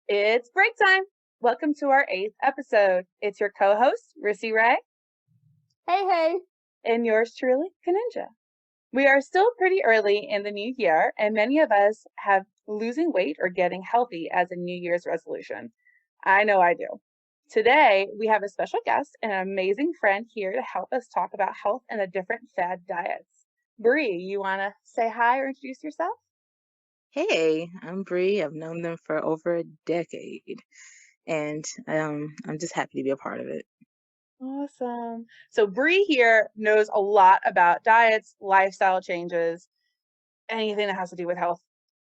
It's break time. Welcome to our 8th episode. It's your co-host, Rissy Ray, Hey. and yours truly, Kaninja. We are still pretty early in the new year, and many of us have losing weight or getting healthy as a New Year's resolution. I know I do. Today, we have a special guest and an amazing friend here to help us talk about health and the different fad diets. Bree, you want to say hi or introduce yourself? Hey, I'm Bree. I've known them for over a decade, and I'm just happy to be a part of it. Awesome. So Bree here knows a lot about diets, lifestyle changes, anything that has to do with health.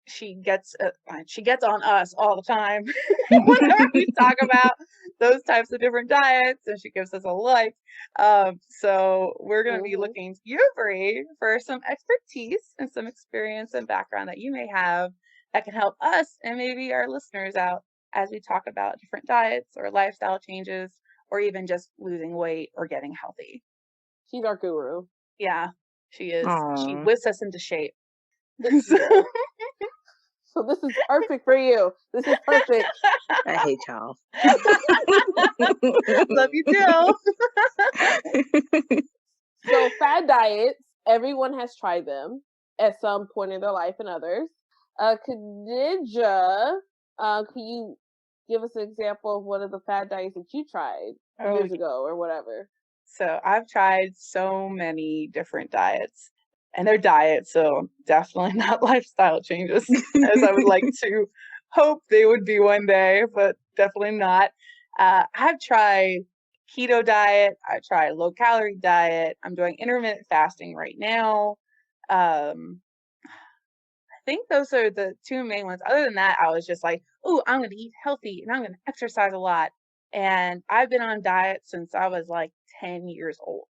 She gets on us all the time whenever we talk about those types of different diets, and she gives us a like. So we're going to be looking to you, Bree, for some expertise and some experience and background that you may have that can help us and maybe our listeners out as we talk about different diets or lifestyle changes, or even just losing weight or getting healthy. She's our guru. Yeah, she is. She Aw. whips us into shape. So this is perfect for you. This is perfect. I hate y'all. Love you too. So fad diets, everyone has tried them at some point in their life and others. Khadija, can you give us an example of one of the fad diets that you tried years ago or whatever? So I've tried so many different diets, and they're diets, so definitely not lifestyle changes as I would like to hope they would be one day, but definitely not. I've tried keto diet. I tried low calorie diet. I'm doing intermittent fasting right now. Um, I think those are the two main ones. Other than that, I was just like, oh, I'm going to eat healthy and I'm going to exercise a lot. And I've been on diet since I was like 10 years old.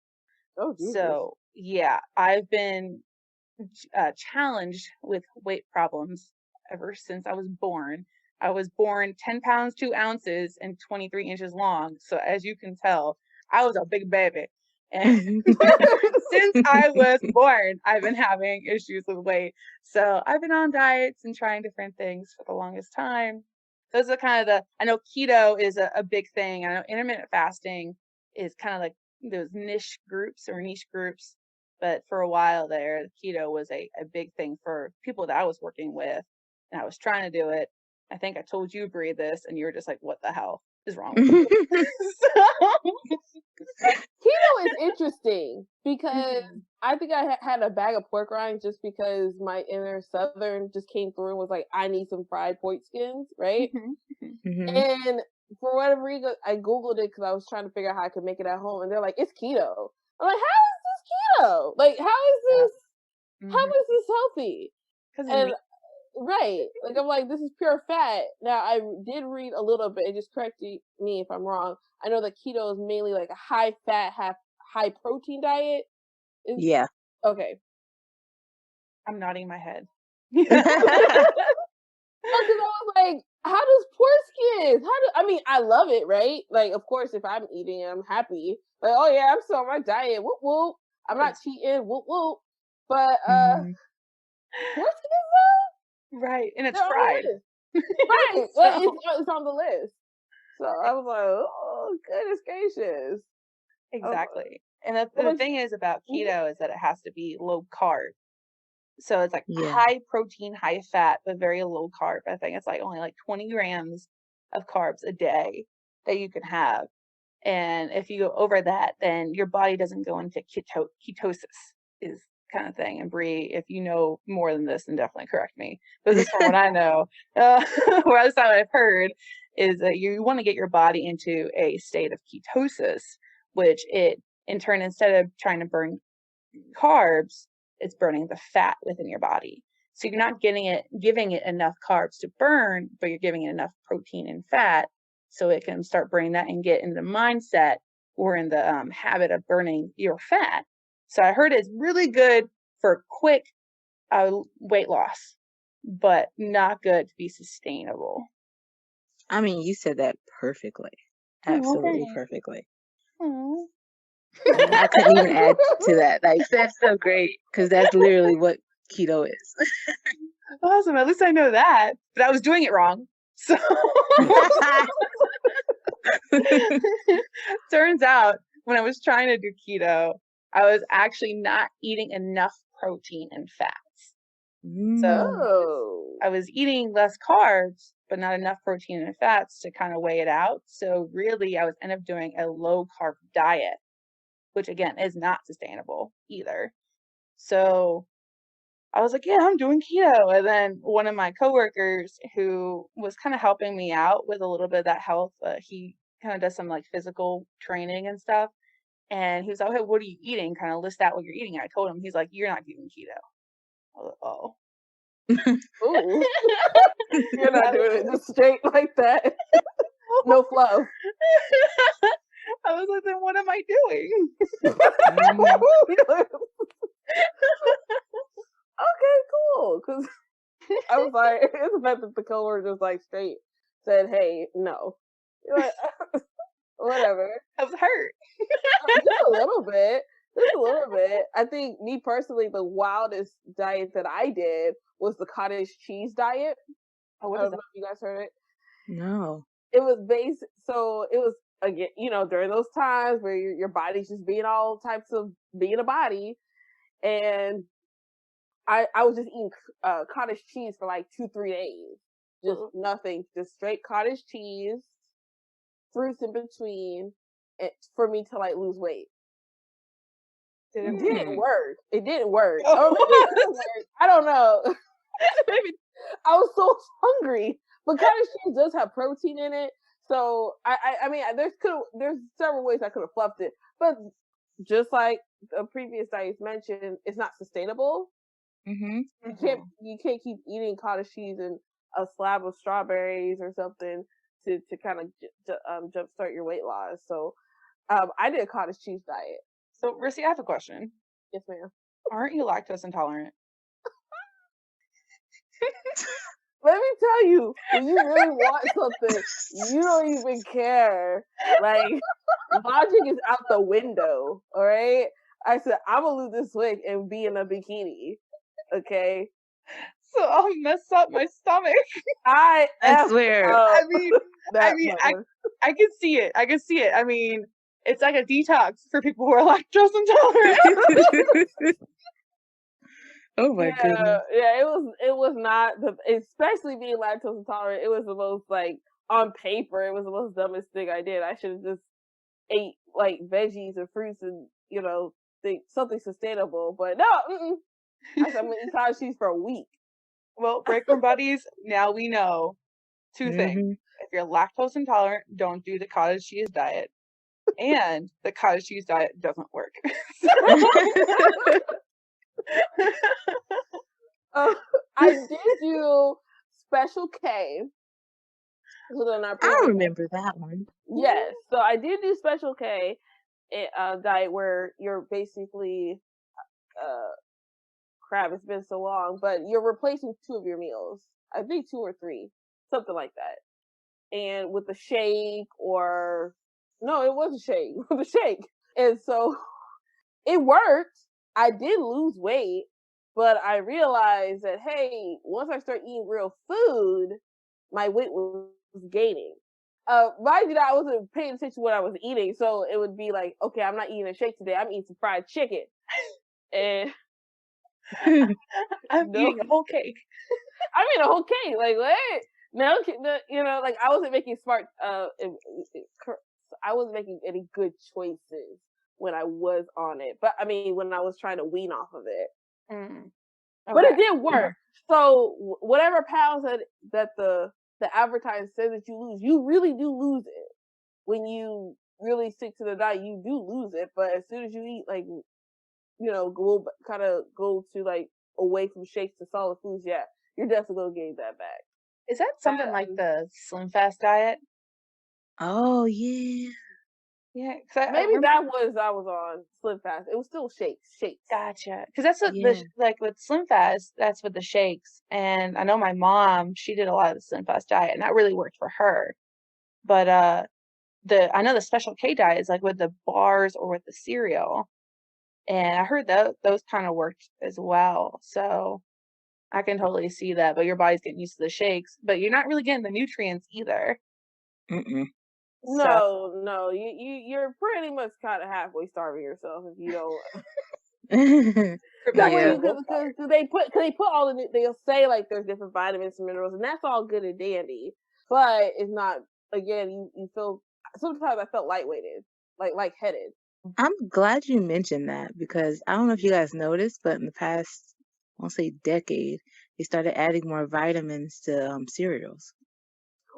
Oh, Jesus. So, yeah, I've been challenged with weight problems ever since I was born. I was born 10 pounds, 2 ounces, and 23 inches long. So, as you can tell, I was a big baby. And since I was born, I've been having issues with weight. So, I've been on diets and trying different things for the longest time. Those are kind of I know keto is a big thing. I know intermittent fasting is kind of like those niche groups, but for a while there, keto was a big thing for people that I was working with, and I was trying to do it. I think I told you, Bree, this, and you were just like, what the hell is wrong with you? Keto is interesting because Mhm. I think I had a bag of pork rinds just because my inner Southern just came through and was like, I need some fried pork skins, right? And for whatever reason, I Googled it because I was trying to figure out how I could make it at home. And they're like, it's keto. I'm like, how is this keto? Like, how is this healthy? 'Cause it's And meat. right. Like, I'm like, this is pure fat. Now, I did read a little bit, and just correct me if I'm wrong. I know that keto is mainly like a high fat, high protein diet. Yeah. Okay. I'm nodding my head. Because I was like, how does pork skins? I mean, I love it, right? Like, of course, if I'm eating, I'm happy. Like, oh yeah, I'm still on my diet. Whoop whoop. I'm not cheating. Whoop whoop. But pork skins though, Right, and it's they're on the fried. list. Right. Well, So it's on the list. So I was like, oh goodness gracious. exactly. And the What about thing is about you? keto is that it has to be low carb. So it's like Yeah. high protein, high fat, but very low carb. I think it's like only like 20 grams of carbs a day that you can have. And if you go over that, then your body doesn't go into ketosis is kind of thing. And Bree, if you know more than this, then definitely correct me. But this is from what I know. Or that's what I've heard is that you want to get your body into a state of ketosis, which it in turn, instead of trying to burn carbs, it's burning the fat within your body. So you're not giving it enough carbs to burn, but you're giving it enough protein and fat so it can start burning that and get in the mindset or in the habit of burning your fat. So I heard it's really good for quick weight loss, but not good to be sustainable. I mean, you said that perfectly. Absolutely perfectly. Oh. I couldn't even add to that. Like, that's so great because that's literally what keto is. Awesome. At least I know that. But I was doing it wrong. So turns out when I was trying to do keto, I was actually not eating enough protein and fats. So Oh. I was eating less carbs, but not enough protein and fats to kind of weigh it out. So really, I was end up doing a low carb diet, which again is not sustainable either. So I was like, yeah, I'm doing keto. And then one of my coworkers who was kind of helping me out with a little bit of that health, he kind of does some like physical training and stuff. And he was like, hey, what are you eating? Kind of list out what you're eating. I told him, he's like, you're not doing keto. I was like, oh. Ooh. You're not I doing it just straight like that. No fluff. I was like, then what am I doing? Okay, cool. Because I was like, it's the fact that the coworker just like straight said, "Hey, no." You're like, whatever. I was hurt. Just a little bit. Just a little bit. I think me personally, the wildest diet that I did was the cottage cheese diet. Oh, what I is don't know that? if you guys heard it. No. It was based, so it was again, during those times where your body's just being all types of being a body, and I was just eating cottage cheese for like 2-3 days, just nothing, just straight cottage cheese, fruits in between, for me to like lose weight. It didn't work. It didn't work. Or maybe it did work. I don't know. Maybe I was so hungry. But cottage cheese does have protein in it. So I mean there's several ways I could have fluffed it. But just like the previous diets mentioned, it's not sustainable. Mm-hmm. You can't keep eating cottage cheese and a slab of strawberries or something to kind of jumpstart your weight loss. So I did a cottage cheese diet. So, Rissy, I have a question. Yes, ma'am. Aren't you lactose intolerant? Let me tell you, when you really want something, you don't even care. Like, logic is out the window, all right? I said, I'm going to lose this weight and be in a bikini, okay? So I'll mess up my stomach. I swear. I mean, I can see it. I can see it. I mean, it's like a detox for people who are lactose intolerant. Oh my goodness. Yeah, it was not especially being lactose intolerant, it was the most like on paper, it was the most dumbest thing I did. I should have just ate like veggies and fruits and think something sustainable. But no, I said I'm gonna eat cottage cheese for a week. Well, Breakroom Buddies, now we know two things. Mm-hmm. If you're lactose intolerant, don't do the cottage cheese diet. And the cottage cheese diet doesn't work. I did do Special K. I remember that one. Yes, so I did do Special K diet where you're basically crap. It's been so long, but you're replacing 2 of your meals. I think 2 or 3, something like that, and with a shake or no, it was a shake with a shake, and so it worked. I did lose weight, but I realized that, hey, once I start eating real food, my weight was gaining. Mind you, I wasn't paying attention to what I was eating, so it would be like, okay, I'm not eating a shake today. I'm eating some fried chicken, and I'm eating a whole cake. I'm eating a whole cake. Like what? No, like I wasn't making smart. I wasn't making any good choices when I was on it. But I mean, when I was trying to wean off of it. Okay. But it did work. So whatever pounds that the advertiser says that you lose, you really do lose it. When you really stick to the diet, you do lose it. But as soon as you eat, like, go to like away from shakes to solid foods, yeah, you're definitely gonna gain that back. Is that something like the Slim Fast diet? Oh yeah. Yeah, Maybe that was I was on Slim Fast. It was still shakes. Gotcha. Because that's what like with Slim Fast, that's with the shakes. And I know my mom, she did a lot of the Slim Fast diet, and that really worked for her. But I know the Special K diet is like with the bars or with the cereal, and I heard those kind of worked as well. So I can totally see that, but your body's getting used to the shakes, but you're not really getting the nutrients either. Mm-mm. No, no, you're pretty much kind of halfway starving yourself if you don't. That way Yeah. you could, because they put all the they'll say like there's different vitamins and minerals, and that's all good and dandy, but it's not. Again, you feel sometimes I felt lightheaded, like lightheaded. I'm glad you mentioned that because I don't know if you guys noticed, but in the past, I won't say decade, they started adding more vitamins to cereals.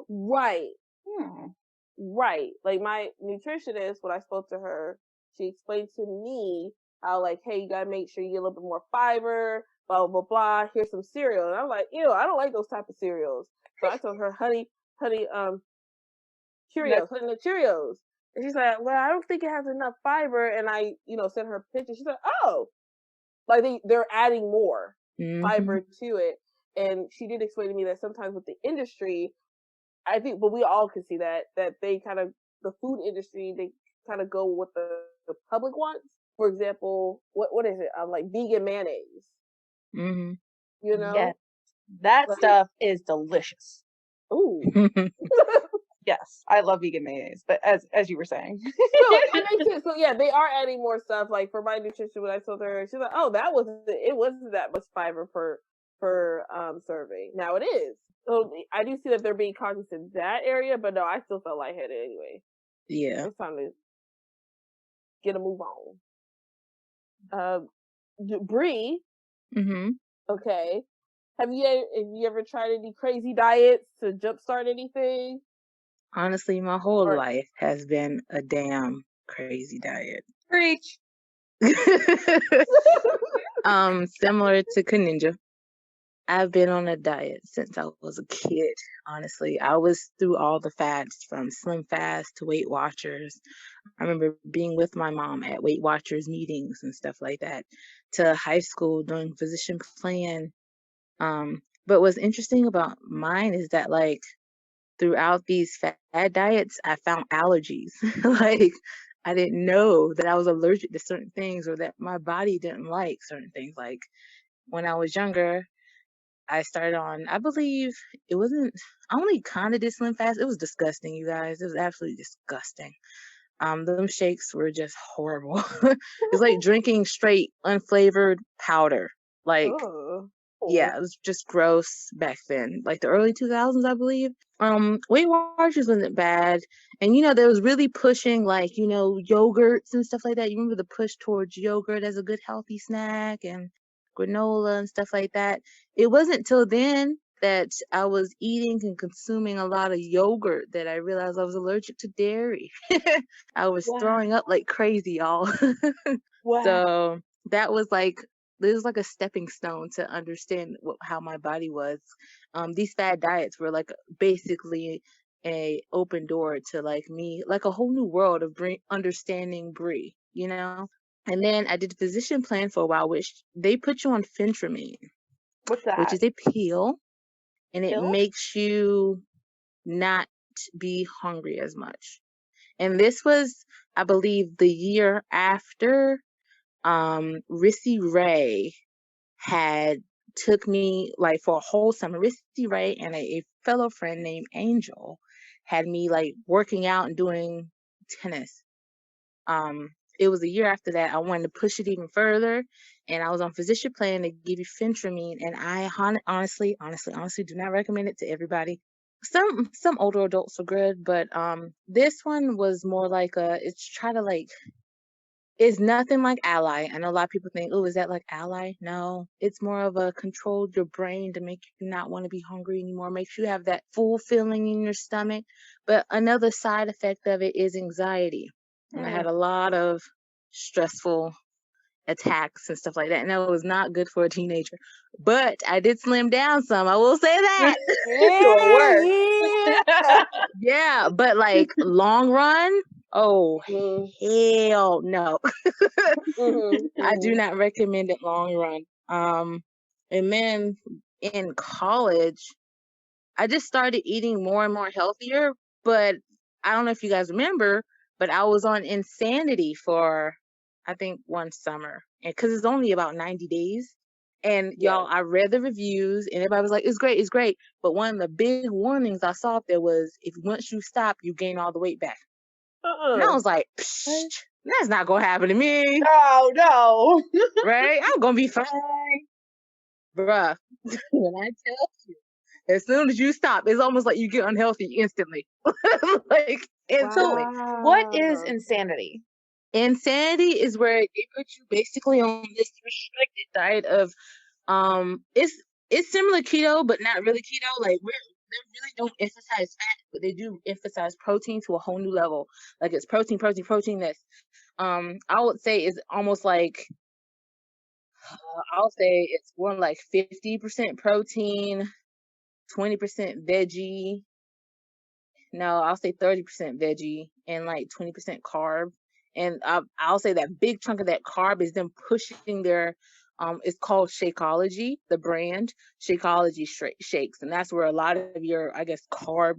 Right, Hmm. right. Like my nutritionist, when I spoke to her, she explained to me how like, hey, you gotta make sure you get a little bit more fiber, blah blah blah blah. Here's some cereal, and I'm like, ew, I don't like those type of cereals. So I told her, honey, Cheerios, honey nut Cheerios. And she's like, well, I don't think it has enough fiber. And I, sent her a picture. She's like, oh, like they're adding more Mm-hmm. fiber to it. And she did explain to me that sometimes with the industry, I think, but we all can see that they kind of, the food industry, they kind of go with the public wants. For example, what is it? Like vegan mayonnaise. Mm-hmm. You Yes, know, that like, stuff is delicious. ooh. Yes, I love vegan mayonnaise, but as you were saying. No, it makes sense. So yeah, they are adding more stuff. Like for my nutrition, when I told her, she's like, "Oh, it wasn't that much fiber per serving. Now it is." So I do see that they're being conscious in that area, but no, I still felt lightheaded anyway. Yeah. It's time to get a move on. Um, Bree, Mm-hmm. okay. Have you ever tried any crazy diets to jumpstart anything? Honestly, my whole Or life has been a damn crazy diet. Preach. Similar to Kaninja. I've been on a diet since I was a kid, honestly. I was through all the fads from Slim Fast to Weight Watchers. I remember being with my mom at Weight Watchers meetings and stuff like that, to high school doing physician plan. But what's interesting about mine is that, like, throughout these fad diets, I found allergies. Like, I didn't know that I was allergic to certain things or that my body didn't like certain things. Like, when I was younger, I started on, I believe it wasn't, I only kind of did Slim Fast. It was disgusting, you guys. It was absolutely disgusting. Them shakes were just horrible. It's like drinking straight unflavored powder. Like, oh, yeah, it was just gross back then, like the early 2000s, I believe. Weight Watchers wasn't bad, and they was really pushing like yogurts and stuff like that. You remember the push towards yogurt as a good healthy snack and granola and stuff like that. It wasn't till then that I was eating and consuming a lot of yogurt that I realized I was allergic to dairy. I was Wow. throwing up like crazy, y'all. Wow. So that was like this was like a stepping stone to understand how my body was. These fad diets were like basically a open door to like me, like a whole new world of understanding Brie. And then I did a physician plan for a while, which they put you on phentermine, What's which that? is a pill, and it Pill? makes you not be hungry as much. And this was, I believe, the year after Rissy Ray had took me like for a whole summer. Rissy Ray and a fellow friend named Angel had me like working out and doing tennis. It was a year after that I wanted to push it even further, and I was on physician plan to give you phentermine, and I honestly do not recommend it to everybody. Some older adults are good, but this one was more like it's try to like it's nothing like Ally. I know a lot of people think, oh, is that like Ally? No, it's more of a control your brain to make you not want to be hungry anymore, makes you have that full feeling in your stomach. But another side effect of it is anxiety. And I had a lot of stressful attacks and stuff like that. And that was not good for a teenager. But I did slim down some, I will say that. Your work. yeah. Yeah, but like long run, oh, Mm-hmm. hell no. I do Mm-hmm. not recommend it long run. And then in college, I just started eating more and more healthier. But I don't know if you guys remember, but I was on Insanity for I think one summer, and because it's only about 90 days, And y'all, I read the reviews and everybody was like, it's great, it's great. But one of the big warnings I saw up there was if once you stop, you gain all the weight back. And I was like, psh, that's not gonna happen to me. Oh no. Right? I'm gonna be fine. Bruh, when I tell you, as soon as you stop, it's almost like you get unhealthy instantly. Like instantly. So what is insanity? Insanity is where they put you basically on this restricted diet of it's similar keto, but not really keto. Like they really don't emphasize fat, but they do emphasize protein to a whole new level. Like it's protein that's I would say is almost like I'll say it's more like 50% protein, 20% veggie. No, I'll say 30% veggie and like 20% carb. And I'll say that big chunk of that carb is them pushing their, it's called Shakeology, the brand Shakeology shakes. And that's where a lot of your, I guess, carb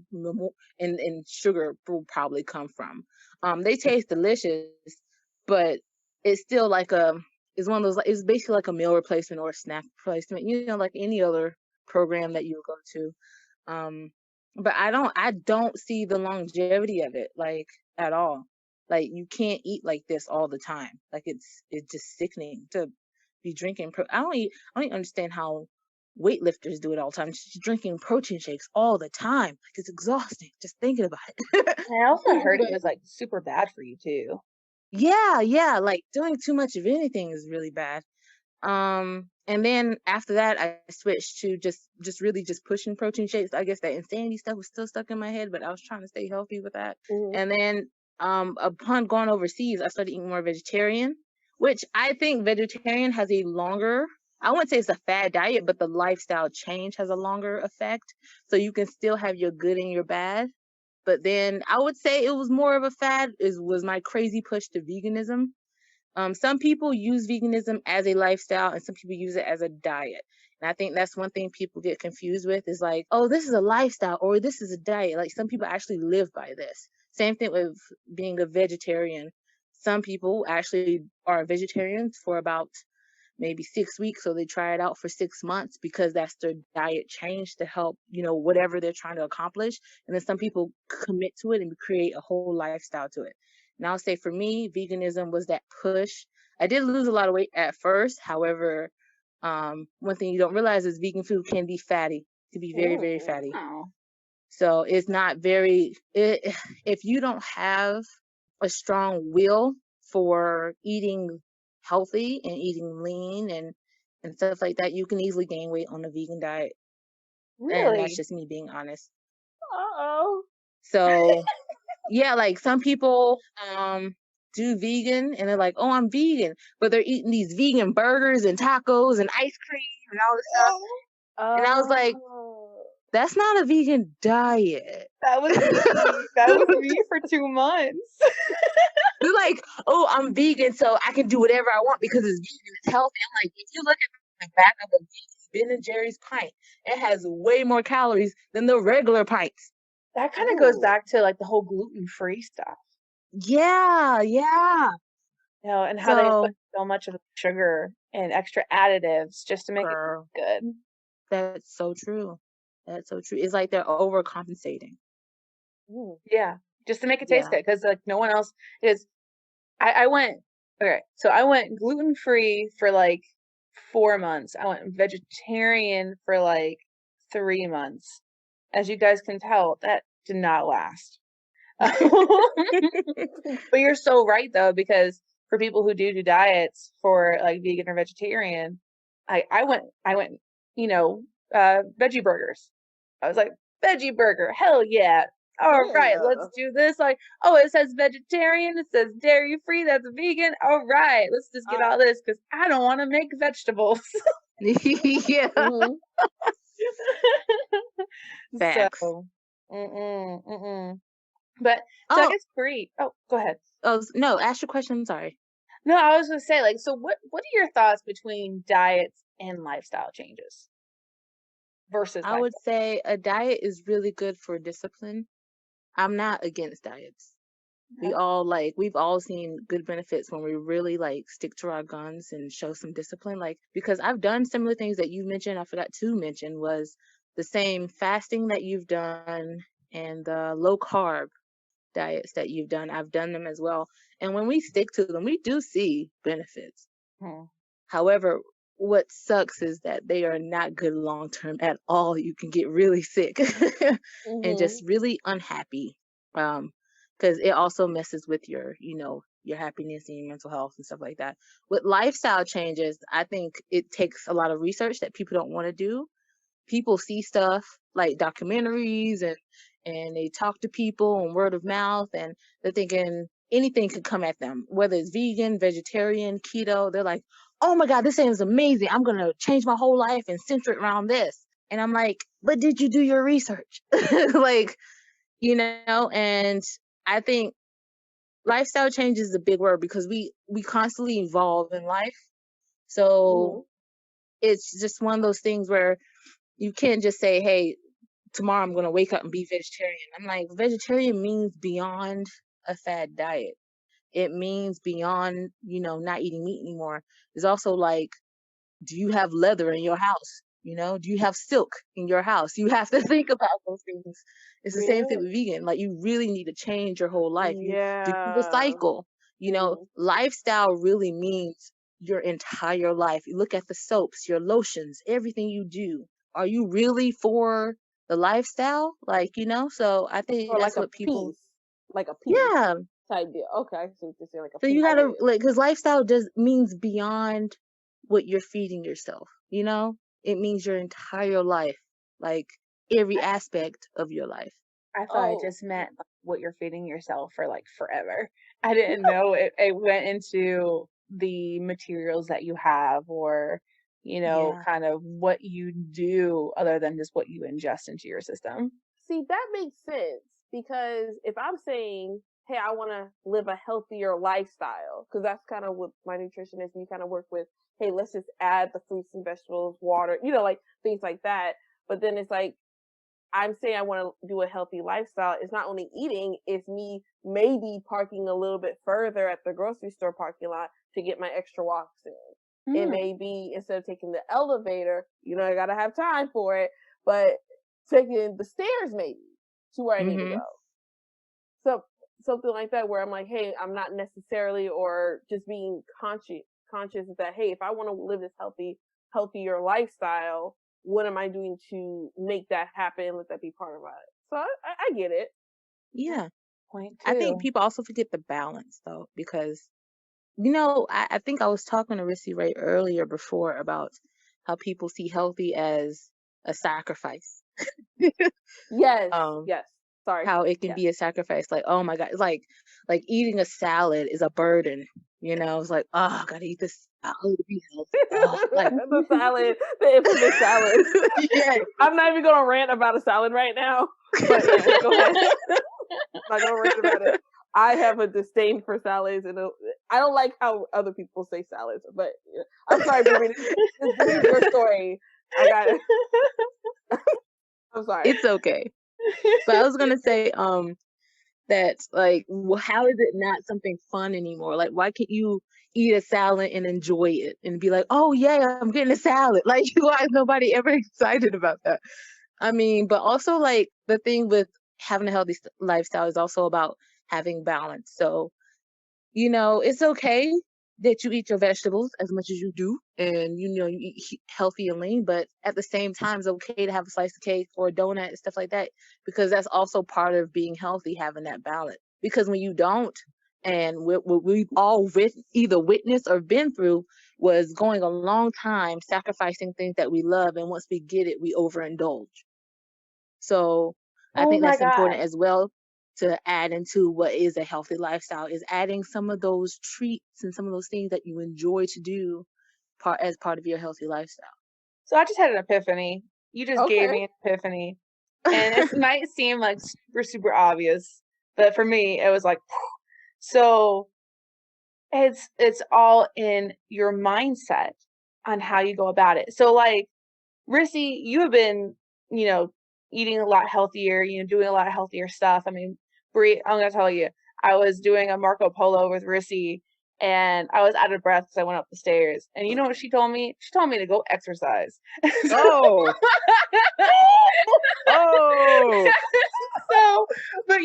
and sugar will probably come from. They taste delicious, but it's still like it's one of those, it's basically like a meal replacement or a snack replacement, like any other program that you go to. But I don't see the longevity of it, like, at all. Like, you can't eat like this all the time. Like, it's just sickening to be drinking. I don't even understand how weightlifters do it all the time. Just drinking protein shakes all the time. Like, it's exhausting just thinking about it. And I also heard it was like super bad for you too. Yeah. Like, doing too much of anything is really bad. And then after that, I switched to just really just pushing protein shakes. I guess that insanity stuff was still stuck in my head, but I was trying to stay healthy with that. And then, upon going overseas, I started eating more vegetarian, which I think vegetarian has a longer, I wouldn't say it's a fad diet, but the lifestyle change has a longer effect. So you can still have your good and your bad. But then I would say it was more of a fad was my crazy push to veganism. Some people use veganism as a lifestyle and some people use it as a diet. And I think that's one thing people get confused with is like, oh, this is a lifestyle or this is a diet. Like some people actually live by this. Same thing with being a vegetarian. Some people actually are vegetarians for about maybe 6 weeks. So they try it out for 6 months because that's their diet change to help, whatever they're trying to accomplish. And then some people commit to it and create a whole lifestyle to it. And I'll say for me, veganism was that push. I did lose a lot of weight at first. However, one thing you don't realize is vegan food can be fatty, to be very, very fatty. Wow. So it's not if you don't have a strong will for eating healthy and eating lean and stuff like that, you can easily gain weight on a vegan diet. And that's Really? just me being honest. Uh-oh. So yeah, like some people do vegan and they're like, oh, I'm vegan, but they're eating these vegan burgers and tacos and ice cream and all this stuff. And I was like, that's not a vegan diet. That was me. That was me for 2 months. They're like, oh, I'm vegan, so I can do whatever I want because it's vegan, it's healthy. I'm like, if you look at the back of a Ben and Jerry's pint, it has way more calories than the regular pints. That kind of goes back to like the whole gluten-free stuff. Yeah. And how they put so much of the sugar and extra additives just to make it good. That's so true. That's so true. It's like they're overcompensating. Yeah, just to make it taste good because like no one else is. I went so I went gluten-free for like 4 months. I went vegetarian for like 3 months. As you guys can tell, that did not last. But you're so right though, because for people who do diets for like vegan or vegetarian, I went, veggie burgers. I was like, veggie burger, hell yeah. All right, let's do this. Like, oh, it says vegetarian, it says dairy free, that's vegan. All right, let's just get all this because I don't want to make vegetables. Yeah. Facts. So, But so I guess free. Oh, go ahead. Oh no, ask your question. I'm sorry. No, I was gonna say like, so what are your thoughts between diets and lifestyle changes versus I would say a diet is really good for discipline. I'm not against diets. we've all seen good benefits when we really like stick to our guns and show some discipline. Like, because I've done similar things that you mentioned, I forgot to mention was the same fasting that you've done and the low carb diets that you've done. I've done them as well. And when we stick to them, we do see benefits. Hmm. However, what sucks is that they are not good long term at all. You can get really sick and just really unhappy. Because it also messes with your, your happiness and your mental health and stuff like that. With lifestyle changes, I think it takes a lot of research that people don't want to do. People see stuff like documentaries and they talk to people on word of mouth, and they're thinking anything could come at them, whether it's vegan, vegetarian, keto. They're like, oh my God, this thing is amazing. I'm going to change my whole life and center it around this. And I'm like, but did you do your research? Like, and I think lifestyle change is a big word because we constantly evolve in life. So it's just one of those things where you can't just say, hey, tomorrow I'm going to wake up and be vegetarian. I'm like, vegetarian means beyond a fad diet. It means beyond, not eating meat anymore. It's also like, do you have leather in your house? Do you have silk in your house? You have to think about those things. It's the same thing with vegan. Like, you really need to change your whole life. Do you recycle? Lifestyle really means your entire life. You look at the soaps, your lotions, everything you do. Are you really for the lifestyle? Like, so I think or that's like a what people, piece, like a piece yeah. type deal. Okay, so just say like a So piece. you gotta because lifestyle just means beyond what you're feeding yourself. It means your entire life, like every aspect of your life. I thought it just meant like, what you're feeding yourself for like forever. I didn't know it went into the materials that you have or, kind of what you do other than just what you ingest into your system. See, that makes sense because if I'm saying, hey, I want to live a healthier lifestyle, because that's kind of what my nutritionist, we kind of work with, hey, let's just add the fruits and vegetables, water, like things like that. But then it's like, I'm saying I want to do a healthy lifestyle. It's not only eating, it's me maybe parking a little bit further at the grocery store parking lot to get my extra walks in. It may be instead of taking the elevator, I got to have time for it, but taking the stairs maybe to where I need to go. So something like that where I'm like, hey, I'm not necessarily or just being conscious of that, hey, if I want to live this healthier lifestyle, what am I doing to make that happen? Let that be part of it. So I get it. Yeah. Point I two. think people also forget the balance though, because I think I was talking to Rissy Ray earlier before about how people see healthy as a sacrifice. Yes. Yes. Sorry. How it can be a sacrifice. Like, oh my God, it's like eating a salad is a burden. It's like, oh, I gotta eat this salad to be healthy. Oh, like the salad, the infamous salad. Yeah. I'm not even gonna rant about a salad right now. But yeah, go ahead. I'm not gonna rant about it. I have a disdain for salads, and I don't like how other people say salads. But I'm sorry, Bobby. This is your story. I got it. I'm sorry. It's okay. But I was gonna say, that like, how is it not something fun anymore? Like, why can't you eat a salad and enjoy it and be like, oh yeah, I'm getting a salad? Like, why is nobody ever excited about that? I mean, but also like the thing with having a healthy lifestyle is also about having balance. So, it's okay that you eat your vegetables as much as you do, and you eat healthy and lean, but at the same time, it's okay to have a slice of cake or a donut and stuff like that, because that's also part of being healthy, having that balance. Because when you don't, and what we've all either witnessed or been through, was going a long time sacrificing things that we love, and once we get it, we overindulge. So I think that's important as well to add into what is a healthy lifestyle, is adding some of those treats and some of those things that you enjoy to do as part of your healthy lifestyle. So I just had an epiphany. You just gave me an epiphany. And it might seem like super, super obvious, but for me, it was like, so it's all in your mindset on how you go about it. So like, Rissy, you have been, eating a lot healthier, doing a lot of healthier stuff. I mean, Brie, I'm gonna tell you, I was doing a Marco Polo with Rissy, and I was out of breath because I went up the stairs. And you know what she told me? She told me to go exercise. Oh. Oh. So, but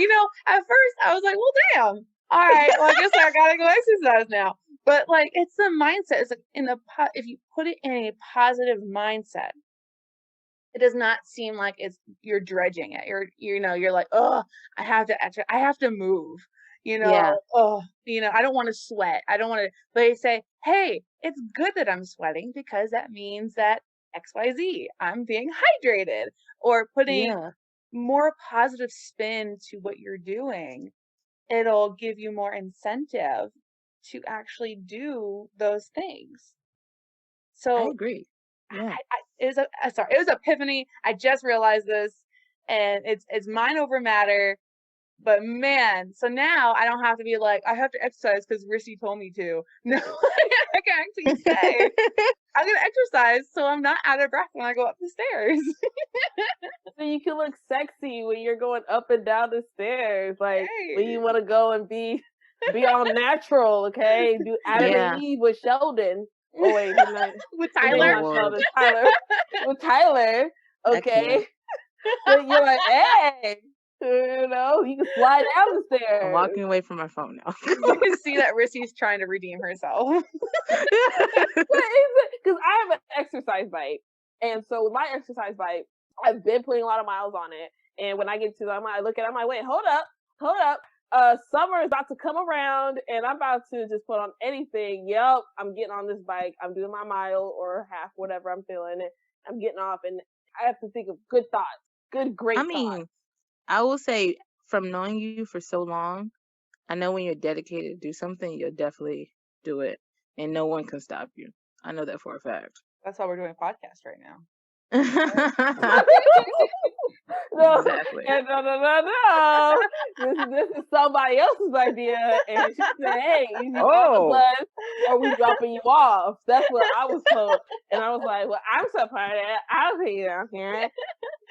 at first I was like, well, damn. All right, well, I guess I gotta go exercise now. But like, it's the mindset. It's like if you put it in a positive mindset, it does not seem like you're dredging it. You're like, oh, I have to I have to move. Yeah. Oh, I don't want to sweat. I don't want to. But they say, hey, it's good that I'm sweating because that means that XYZ, I'm being hydrated, or putting Yeah. more positive spin to what you're doing. It'll give you more incentive to actually do those things. I So agree. Yeah. it was epiphany. I just realized this, and it's mind over matter. But man, so now I don't have to be like, I have to exercise because Rissy told me to. No, I can actually say I'm gonna exercise so I'm not out of breath when I go up the stairs. So you can look sexy when you're going up and down the stairs. Like when you want to go and be all natural, okay? Do Adam Yeah. and Eve with Sheldon. Oh wait, With his name's Tyler. not Sheldon. Tyler. With Tyler, I okay? can't. But you're like, hey, you can slide down the I'm stairs. walking away from my phone now. You can see that Rissy's trying to redeem herself. Because I have an exercise bike, and so with my exercise bike, I've been putting a lot of miles on it. And when I get to them, I look at it, I'm like, wait, hold up. Summer is about to come around, and I'm about to just put on anything. Yep, I'm getting on this bike. I'm doing my mile or half, whatever I'm feeling it. I'm getting off, and I have to think of good thoughts, great I thoughts. mean, I will say, from knowing you for so long, I know when you're dedicated to do something, you'll definitely do it, and no one can stop you. I know that for a fact. That's why we're doing a podcast right now. No, Exactly. no. This is somebody else's idea, and she said, "Hey, you on the Oh. bus, or we dropping you off." That's what I was told, and I was like, "Well, I'm so proud of that. I'll see you down here."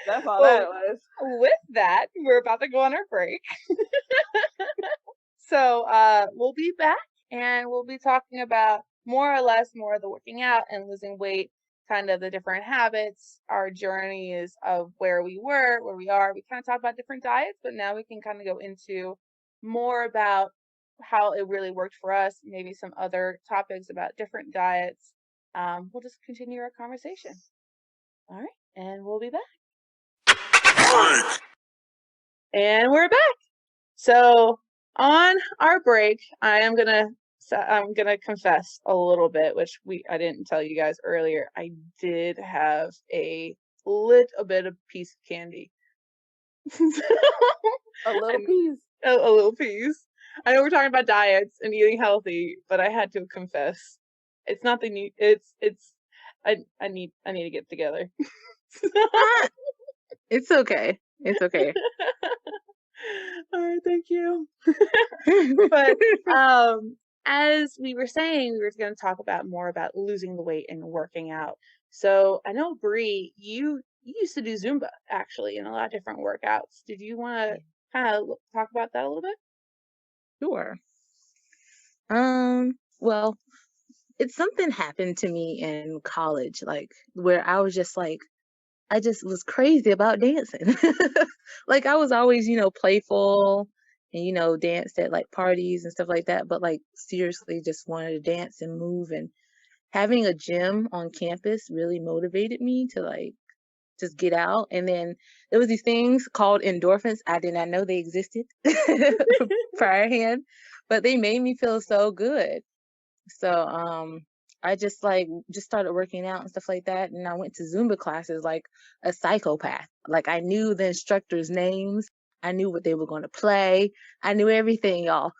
That's all that was. With that, we're about to go on our break. So we'll be back, and we'll be talking about more or less more of the working out and losing weight, kind of the different habits, our journeys of where we were, where we are. We kind of talked about different diets, but now we can kind of go into more about how it really worked for us, maybe some other topics about different diets. We'll just continue our conversation. All right, and we'll be back. And we're back. So on our break, I'm gonna confess a little bit, which I didn't tell you guys earlier. I did have a little bit of piece of candy. A little piece. A little piece. I know we're talking about diets and eating healthy, but I had to confess. It's not the new. It's. I need to get together. It's okay. It's okay. All right, thank you. But as we were saying, we were going to talk about more about losing the weight and working out. So I know, Bree, you used to do Zumba actually in a lot of different workouts. Did you want to kind of talk about that a little bit? Sure. Well, it's something happened to me in college, like where I was just like, I just was crazy about dancing. Like I was always, playful and, danced at like parties and stuff like that, but like seriously just wanted to dance and move, and having a gym on campus really motivated me to like just get out. And then there was these things called endorphins. I did not know they existed priorhand, but they made me feel so good. So I just started working out and stuff like that, and I went to Zumba classes like a psychopath. Like I knew the instructors' names, I knew what they were going to play, I knew everything, y'all.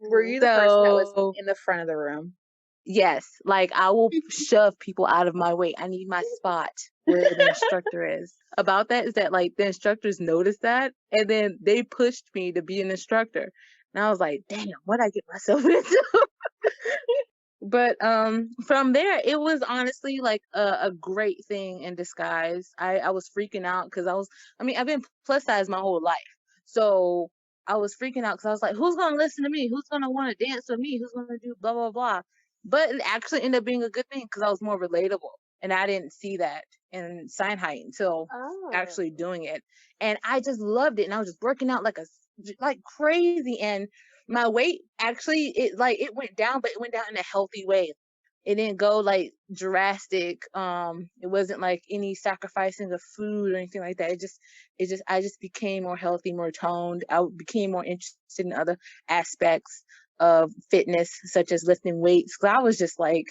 Were you the person that was So in the front of the room? yes, like I will shove people out of my way. I need my spot where the instructor is. About that is that like the instructors noticed that, and then they pushed me to be an instructor. And I was like, damn, what'd I get myself into? But from there, it was honestly like a great thing in disguise. I was freaking out because I've been plus size my whole life. So I was freaking out because I was like, who's gonna listen to me? Who's gonna want to dance with me? Who's gonna do blah blah blah? But it actually ended up being a good thing because I was more relatable, and I didn't see that in Sign Height until actually doing it, and I just loved it. And I was just working out like crazy, and my weight actually it went down, but it went down in a healthy way. It didn't go like drastic. It wasn't like any sacrificing of food or anything like that. I just became more healthy, more toned. I became more interested in other aspects of fitness, such as lifting weights. Cause I was just like,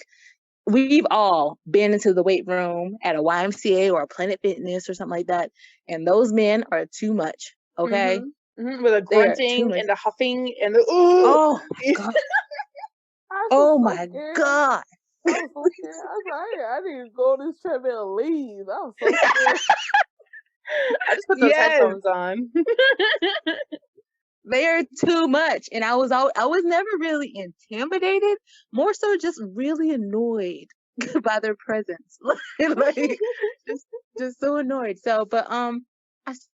we've all been into the weight room at a YMCA or a Planet Fitness or something like that. And those men are too much. Okay. With a grunting and the huffing and the, oh my God. Oh my God. I was so scared. I was like, I need to go on this treadmill and leave. I was so scared. I just put those headphones on. They're too much. And I was never really intimidated, more so just really annoyed by their presence. like just so annoyed. So, but I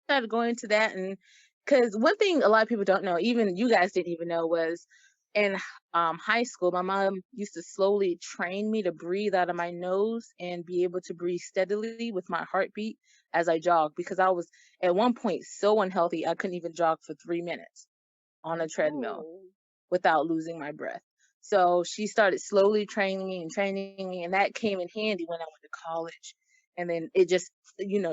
started going to that, and because one thing a lot of people don't know, even you guys didn't even know, was in high school, my mom used to slowly train me to breathe out of my nose and be able to breathe steadily with my heartbeat as I jog, because I was at one point so unhealthy I couldn't even jog for 3 minutes on a treadmill without losing my breath. So she started slowly training me, and that came in handy when I went to college. And then it just,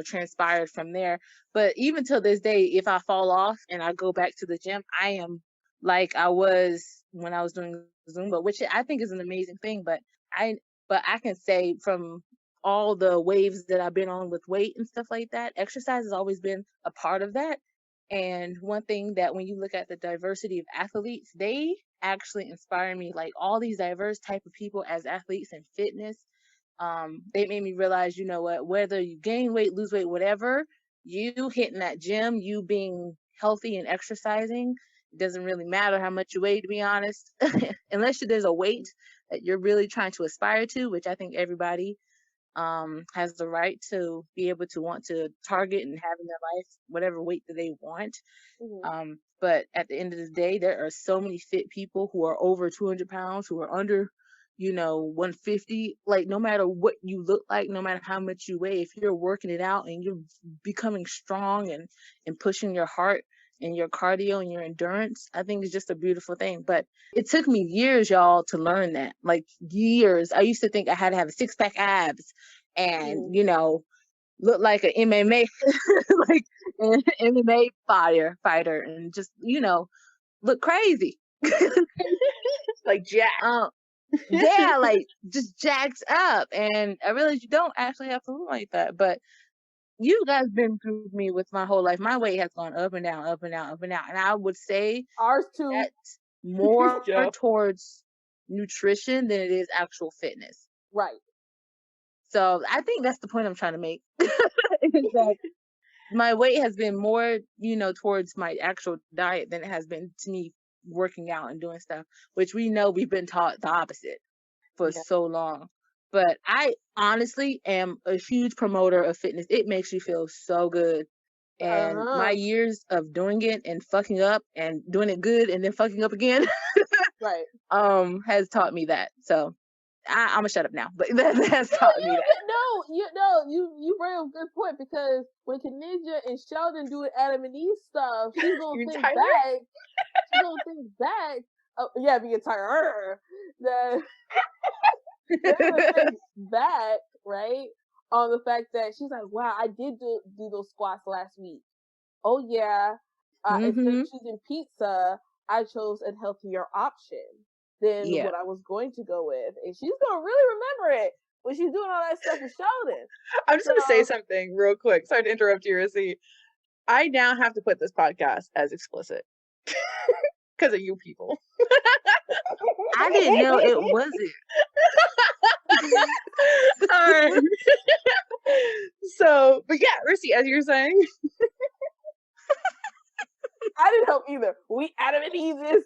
transpired from there. But even till this day, if I fall off and I go back to the gym, I am like I was when I was doing Zumba, which I think is an amazing thing. But I can say from all the waves that I've been on with weight and stuff like that, exercise has always been a part of that. And one thing that when you look at the diversity of athletes, they actually inspire me, like all these diverse type of people as athletes in fitness. They made me realize, you know what, whether you gain weight, lose weight, whatever, you hitting that gym, you being healthy and exercising, it doesn't really matter how much you weigh, to be honest, unless there's a weight that you're really trying to aspire to, which I think everybody has the right to be able to want to target and have in their life whatever weight that they want. But at the end of the day, there are so many fit people who are over 200 pounds, who are under 150. Like, no matter what you look like, no matter how much you weigh, if you're working it out and you're becoming strong and pushing your heart and your cardio and your endurance, I think it's just a beautiful thing. But it took me years, y'all, to learn that. Like, years. I used to think I had to have a 6-pack abs and look like an MMA like an MMA fighter and just look crazy. Like jacked. Yeah, like just jacked up. And I realized you don't actually have to look like that. But you guys been through me with my whole life. My weight has gone up and down, up and down, up and down. And I would say ours too. That's more towards nutrition than it is actual fitness. Right. So I think that's the point I'm trying to make. Is that my weight has been more, towards my actual diet than it has been to me working out and doing stuff, which we know we've been taught the opposite for so long. But I honestly am a huge promoter of fitness. It makes you feel so good. And my years of doing it and fucking up and doing it good and then fucking up again right. Has taught me that. So I'm gonna shut up now, but that has taught me that. You bring up a good point, because when Kaninja and Sheldon do Adam and Eve stuff, she's gonna think back. She's gonna think back. Oh, yeah, the entire they're gonna think back, right, on the fact that she's like, wow, I did do those squats last week. Oh yeah, instead of choosing pizza, I chose a healthier option than what I was going to go with. And she's going to really remember it when she's doing all that stuff with Sheldon. I'm just going to say something real quick. Sorry to interrupt you, Rissy. I now have to put this podcast as explicit because of you people. I didn't know it wasn't. All right. So, but yeah, Rissy, as you were saying. I didn't help either. We Adam and Eve this.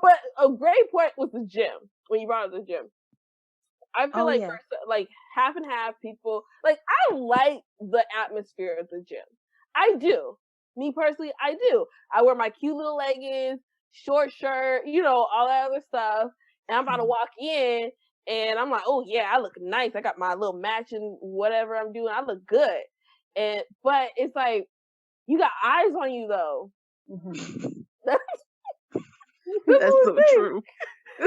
But a great point was the gym. When you brought up the gym, I feel Oh like yeah. like half and half people. Like I like the atmosphere of the gym. I do. Me personally, I do. I wear my cute little leggings, short shirt, all that other stuff, and I'm about to walk in, and I'm like, oh yeah, I look nice. I got my little matching whatever I'm doing. I look good, but it's like you got eyes on you though. That's the That's so thing. true.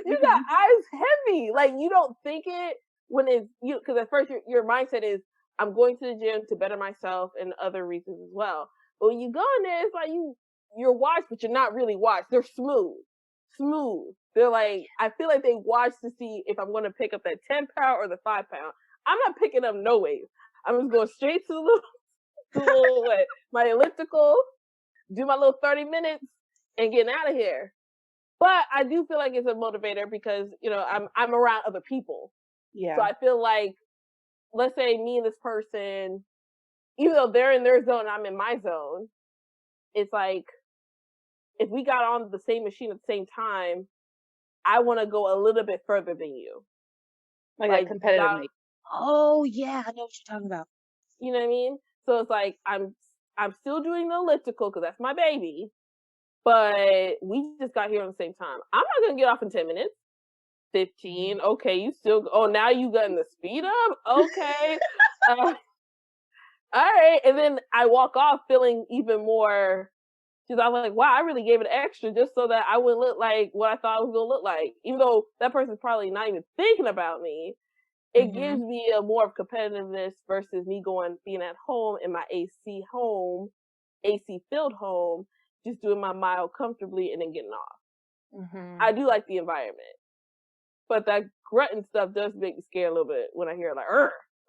You got eyes heavy. Like you don't think it when it's you because at first your mindset is I'm going to the gym to better myself and other reasons as well. But when you go in there, it's like you're watched, but you're not really watched. They're smooth. They're like I feel like they watch to see if I'm going to pick up that 10 pound or the 5 pound. I'm not picking up no ways. I'm just going straight to my elliptical, do my little 30 minutes, and getting out of here. But I do feel like it's a motivator because I'm around other people. Yeah. So I feel like, let's say me and this person, even though they're in their zone, I'm in my zone. It's like if we got on the same machine at the same time, I want to go a little bit further than you. Like that competitive nature. Oh yeah, I know what you're talking about. You know what I mean? So it's like I'm still doing the elliptical because that's my baby, but we just got here at the same time. I'm not gonna get off in 10 minutes. 15. Okay, you still. Oh, now you got the speed up. Okay. All right, and then I walk off feeling even more. Because I'm like, wow, I really gave it extra just so that I wouldn't look like what I thought I was gonna look like. Even though that person's probably not even thinking about me, it gives me a more of competitiveness versus me being at home in my AC filled home, just doing my mile comfortably and then getting off. I do like the environment. But that grunting stuff does make me scared a little bit when I hear like,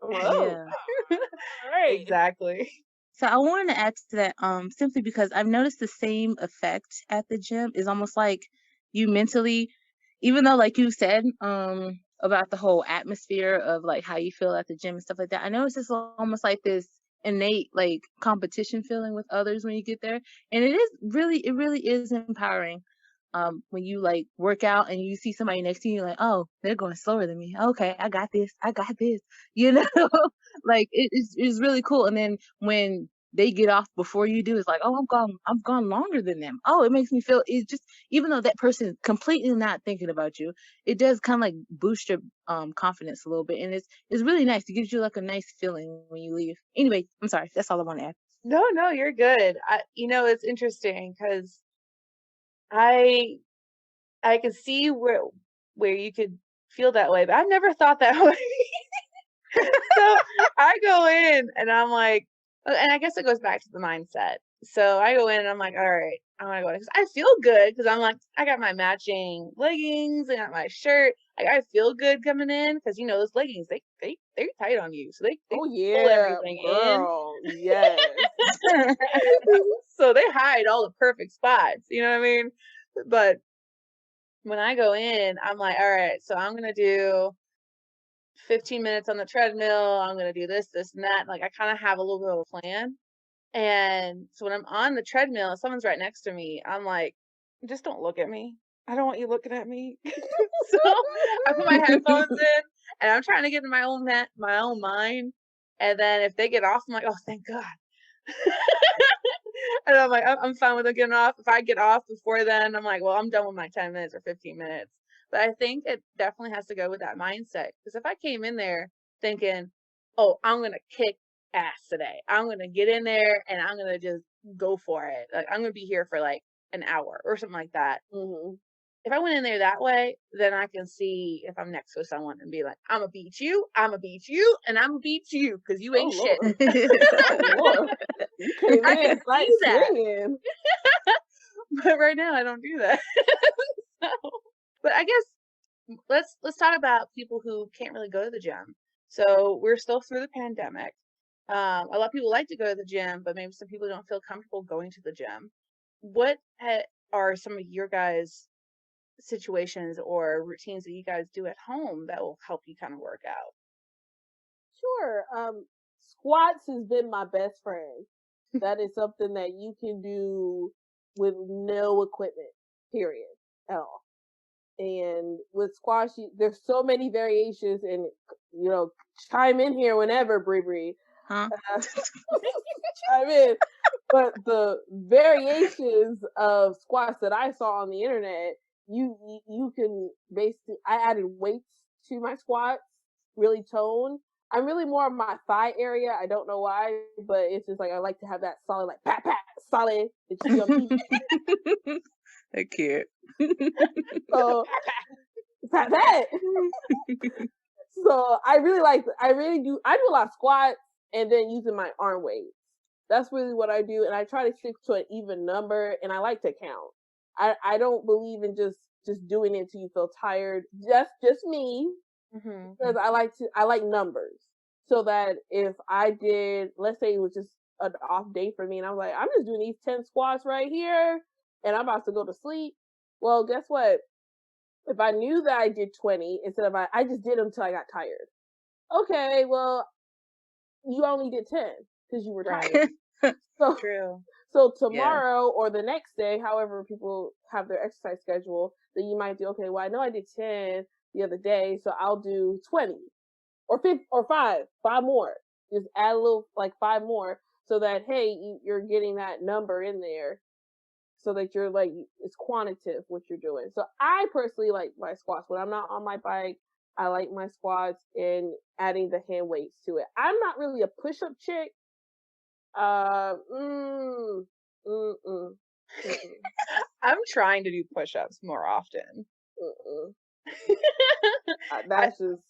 I'm like, oh, Yeah. all right. Exactly. So I wanted to add to that, simply because I've noticed the same effect at the gym is almost like you mentally, even though like you said, about the whole atmosphere of like how you feel at the gym and stuff like that. I know it's just almost like this innate like competition feeling with others when you get there. And it really is empowering. When you like work out and you see somebody next to you, you're like, oh, they're going slower than me. Okay, I got this. You know, like it's really cool. And then when they get off before you do, it's like, oh, I've gone longer than them. Oh, it makes me feel it's just even though that person completely not thinking about you, it does kind of like boost your confidence a little bit, and it's really nice. It gives you like a nice feeling when you leave. Anyway, I'm sorry. That's all I want to add. No, you're good. It's interesting because I can see where you could feel that way, but I've never thought that way. So I go in and I'm like, and I guess it goes back to the mindset. So I go in and I'm like, all right, I'm gonna go in because I feel good because I'm like, I got my matching leggings, I got my shirt, like I feel good coming in because those leggings they're tight on you, so they Oh pull yeah, everything girl. Yes. in. So they hide all the perfect spots, you know what I mean? But when I go in, I'm like, all right, so I'm gonna do 15 minutes on the treadmill. I'm going to do this, this, and that. Like I kind of have a little bit of a plan. And so when I'm on the treadmill, if someone's right next to me, I'm like, just don't look at me. I don't want you looking at me. So I put my headphones in and I'm trying to get in my own mind. And then if they get off, I'm like, oh, thank God. And I'm like, I'm fine with them getting off. If I get off before then, I'm like, well, I'm done with my 10 minutes or 15 minutes. But I think it definitely has to go with that mindset. Because if I came in there thinking, oh, I'm going to kick ass today, I'm going to get in there and I'm going to just go for it. Like, I'm going to be here for like an hour or something like that. If I went in there that way, then I can see if I'm next to someone and be like, I'm going to beat you, and I'm going to beat you because you ain't shit. Oh, Lord. You came I in can see that. swinging. But right now I don't do that. But I guess let's talk about people who can't really go to the gym. So we're still through the pandemic. A lot of people like to go to the gym, but maybe some people don't feel comfortable going to the gym. What are some of your guys' situations or routines that you guys do at home that will help you kind of work out? Sure. Squats has been my best friend. That is something that you can do with no equipment, period, at all. And with squash, there's so many variations, and chime in here whenever, Brie. Huh? Chime in. But the variations of squats that I saw on the internet, you can basically, I added weights to my squats, really toned. I'm really more of my thigh area. I don't know why, but it's just like I like to have that solid, like pat pat solid that you see on TV. They're cute. So pat pat. So I do a lot of squats and then using my arm weights. That's really what I do, and I try to stick to an even number, and I like to count. I don't believe in just doing it till you feel tired. That's just me, because I like numbers. So that if I did, let's say it was just an off day for me, and I'm like, I'm just doing these 10 squats right here, and I'm about to go to sleep. Well, guess what? If I knew that I did 20 instead of I just did them until I got tired. Okay, well, you only did 10 because you were tired. So True. So tomorrow or the next day, however people have their exercise schedule, then you might do, okay, well, I know I did 10 the other day, so I'll do 20 or 5 or 5 more. Just add a little, like 5 more, so that, hey, you're getting that number in there, so that you're like, it's quantitative what you're doing. So I personally like my squats. When I'm not on my bike, I like my squats and adding the hand weights to it. I'm not really a push-up chick. I'm trying to do push-ups more often. That's just.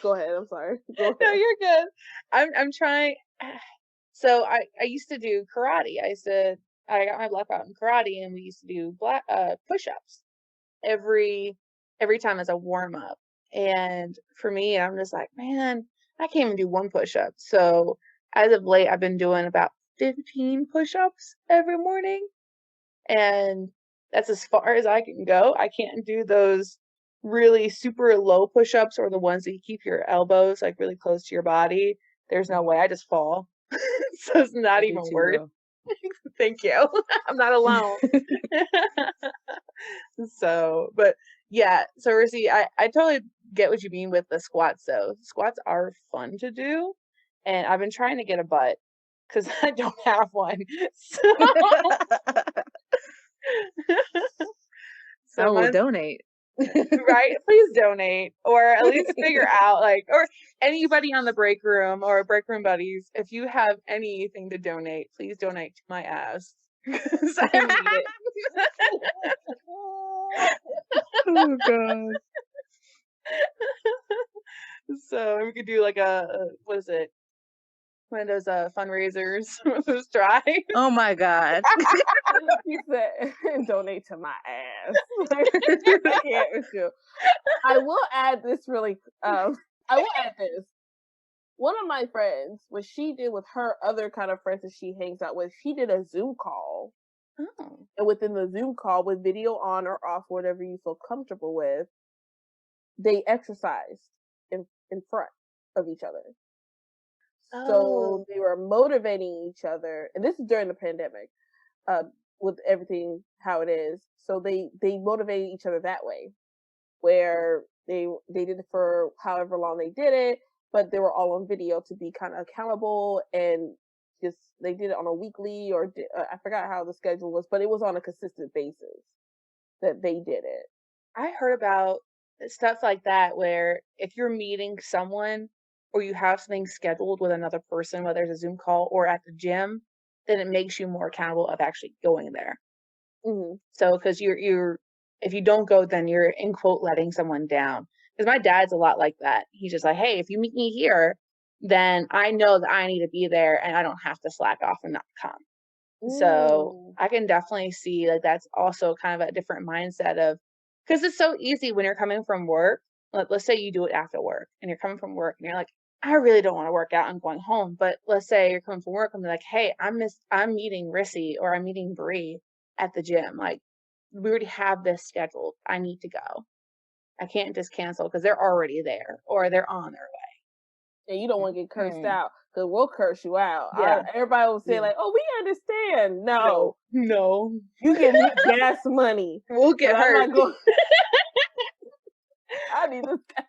Go ahead. I'm sorry. Go ahead. No, you're good. I'm trying. So I used to do karate. I got my black belt in karate, and we used to do push-ups every time as a warm-up. And for me, I'm just like, man, I can't even do one push-up. So as of late, I've been doing about 15 push-ups every morning, and that's as far as I can go. I can't do those really super low push-ups or the ones that you keep your elbows like really close to your body. There's no way. I just fall. So it's not even worth. Thank you. I'm not alone. But yeah, so Rissy, I totally get what you mean with the squats though. Squats are fun to do, and I've been trying to get a butt because I don't have one. I will donate. Right? Please donate, or at least figure out or anybody on the break room or break room buddies, if you have anything to donate, please donate to my ass. 'Cause I need it. Oh god. So we could do like what is it? One of those fundraisers. Let's try. Oh my god. You said donate to my ass. I can't with you. I will add this really. I will add this. One of my friends, what she did with her other kind of friends that she hangs out with, she did a Zoom call. Oh. And within the Zoom call, with video on or off, whatever you feel comfortable with, they exercised in front of each other. So they were motivating each other, and this is during the pandemic, with everything how it is. So they motivated each other that way, where they did it for however long they did it, but they were all on video to be kind of accountable, and just they did it on a weekly or I forgot how the schedule was, but it was on a consistent basis that they did it. I heard about stuff like that where if you're meeting someone or you have something scheduled with another person, whether it's a Zoom call or at the gym, then it makes you more accountable of actually going there. Mm-hmm. So, because you're if you don't go, then you're in quote letting someone down. Because my dad's a lot like that. He's just like, hey, if you meet me here, then I know that I need to be there, and I don't have to slack off and not come. So I can definitely see like that's also kind of a different mindset of, because it's so easy when you're coming from work. Let's say you do it after work and you're coming from work and you're like, I really don't want to work out. I'm going home. But let's say you're coming from work and you're like, hey, I'm meeting Rissy or I'm meeting Bree at the gym. Like, we already have this scheduled. I need to go. I can't just cancel because they're already there or they're on their way. And you don't want to get cursed out, because we'll curse you out. Yeah. Everybody will say like, "Oh, we understand." No, no, you give me gas money. We'll get hurt. I need this guy.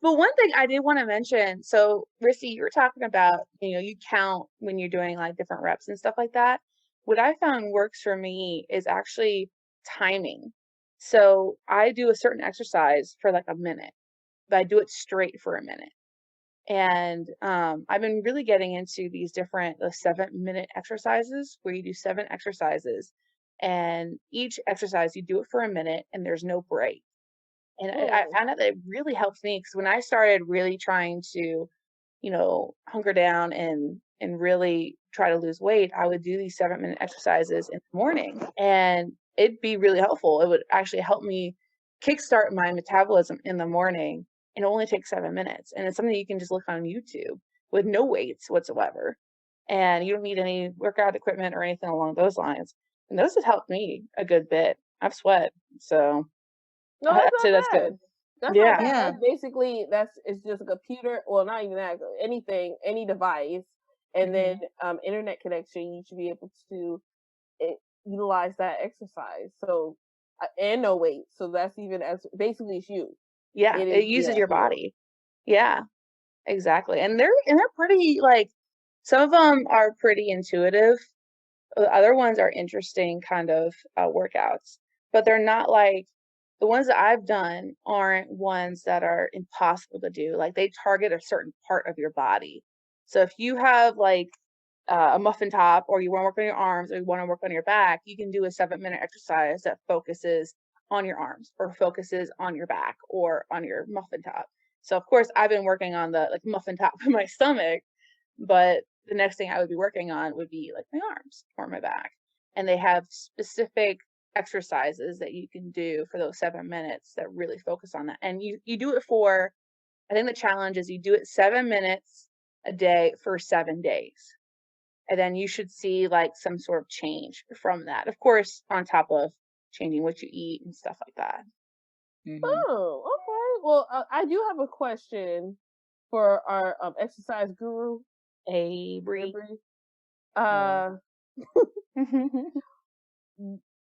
But one thing I did want to mention, so Rissy, you were talking about, you count when you're doing like different reps and stuff like that. What I found works for me is actually timing. So I do a certain exercise for like a minute, but I do it straight for a minute. And I've been really getting into these different the 7-minute exercises where you do 7 exercises, and each exercise you do it for a minute and there's no break. And I found out that it really helps me because when I started really trying to, hunker down and really try to lose weight, I would do these 7-minute exercises in the morning, and it'd be really helpful. It would actually help me kickstart my metabolism in the morning, and it only takes 7 minutes. And it's something you can just look on YouTube with no weights whatsoever, and you don't need any workout equipment or anything along those lines. And those have helped me a good bit. I've sweat, so. No, I'd that's say not that's bad. good. That's not Yeah. bad. Yeah. That's basically it's just a computer, well, not even that, anything, any device, and then internet connection. You should be able to utilize that exercise. So and no weight. So that's even as basically it's you. Yeah, It it is uses just your you. body. Yeah, exactly. And they're pretty like some of them are pretty intuitive. Other ones are interesting kind of workouts, but they're not like the ones that I've done aren't ones that are impossible to do. Like they target a certain part of your body. So if you have like a muffin top, or you want to work on your arms, or you want to work on your back, you can do a 7-minute exercise that focuses on your arms, or focuses on your back, or on your muffin top. So of course I've been working on the like muffin top of my stomach, but the next thing I would be working on would be like my arms or my back. And they have specific exercises that you can do for those 7 minutes that really focus on that. And you do it for, I think the challenge is you do it 7 minutes a day for 7 days. And then you should see like some sort of change from that. Of course, on top of changing what you eat and stuff like that. Oh, okay. Well, I do have a question for our exercise guru, Avery.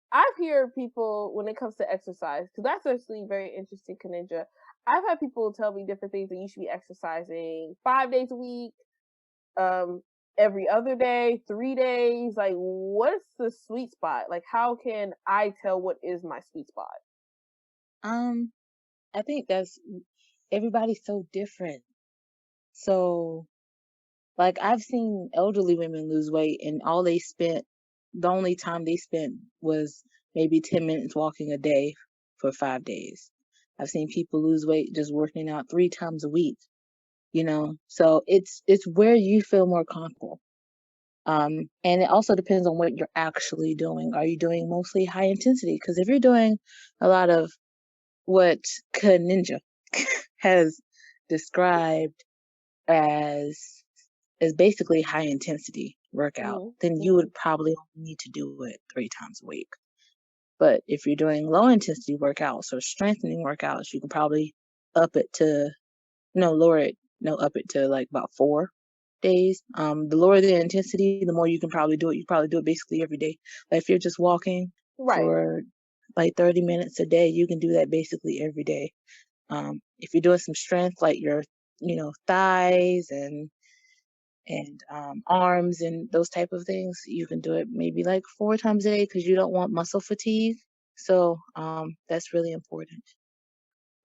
I hear people when it comes to exercise, because that's actually very interesting, Kaninja. I've had people tell me different things that you should be exercising 5 days a week, every other day, 3 days. Like, what's the sweet spot? Like, how can I tell what is my sweet spot? I think that's everybody's so different. So, like, I've seen elderly women lose weight, and the only time they spent was maybe 10 minutes walking a day for 5 days. I've seen people lose weight just working out 3 times a week, So it's where you feel more comfortable. And it also depends on what you're actually doing. Are you doing mostly high intensity? Because if you're doing a lot of what Kaninja has described as basically high intensity workout, then you would probably only need to do it 3 times a week. But if you're doing low intensity workouts or strengthening workouts, you can probably up it to like about 4 days. The lower the intensity, the more you can probably do it. You probably do it basically every day. Like if you're just walking for like 30 minutes a day, you can do that basically every day. If you're doing some strength, like your, thighs and arms and those type of things, you can do it maybe like 4 times a day because you don't want muscle fatigue. So that's really important.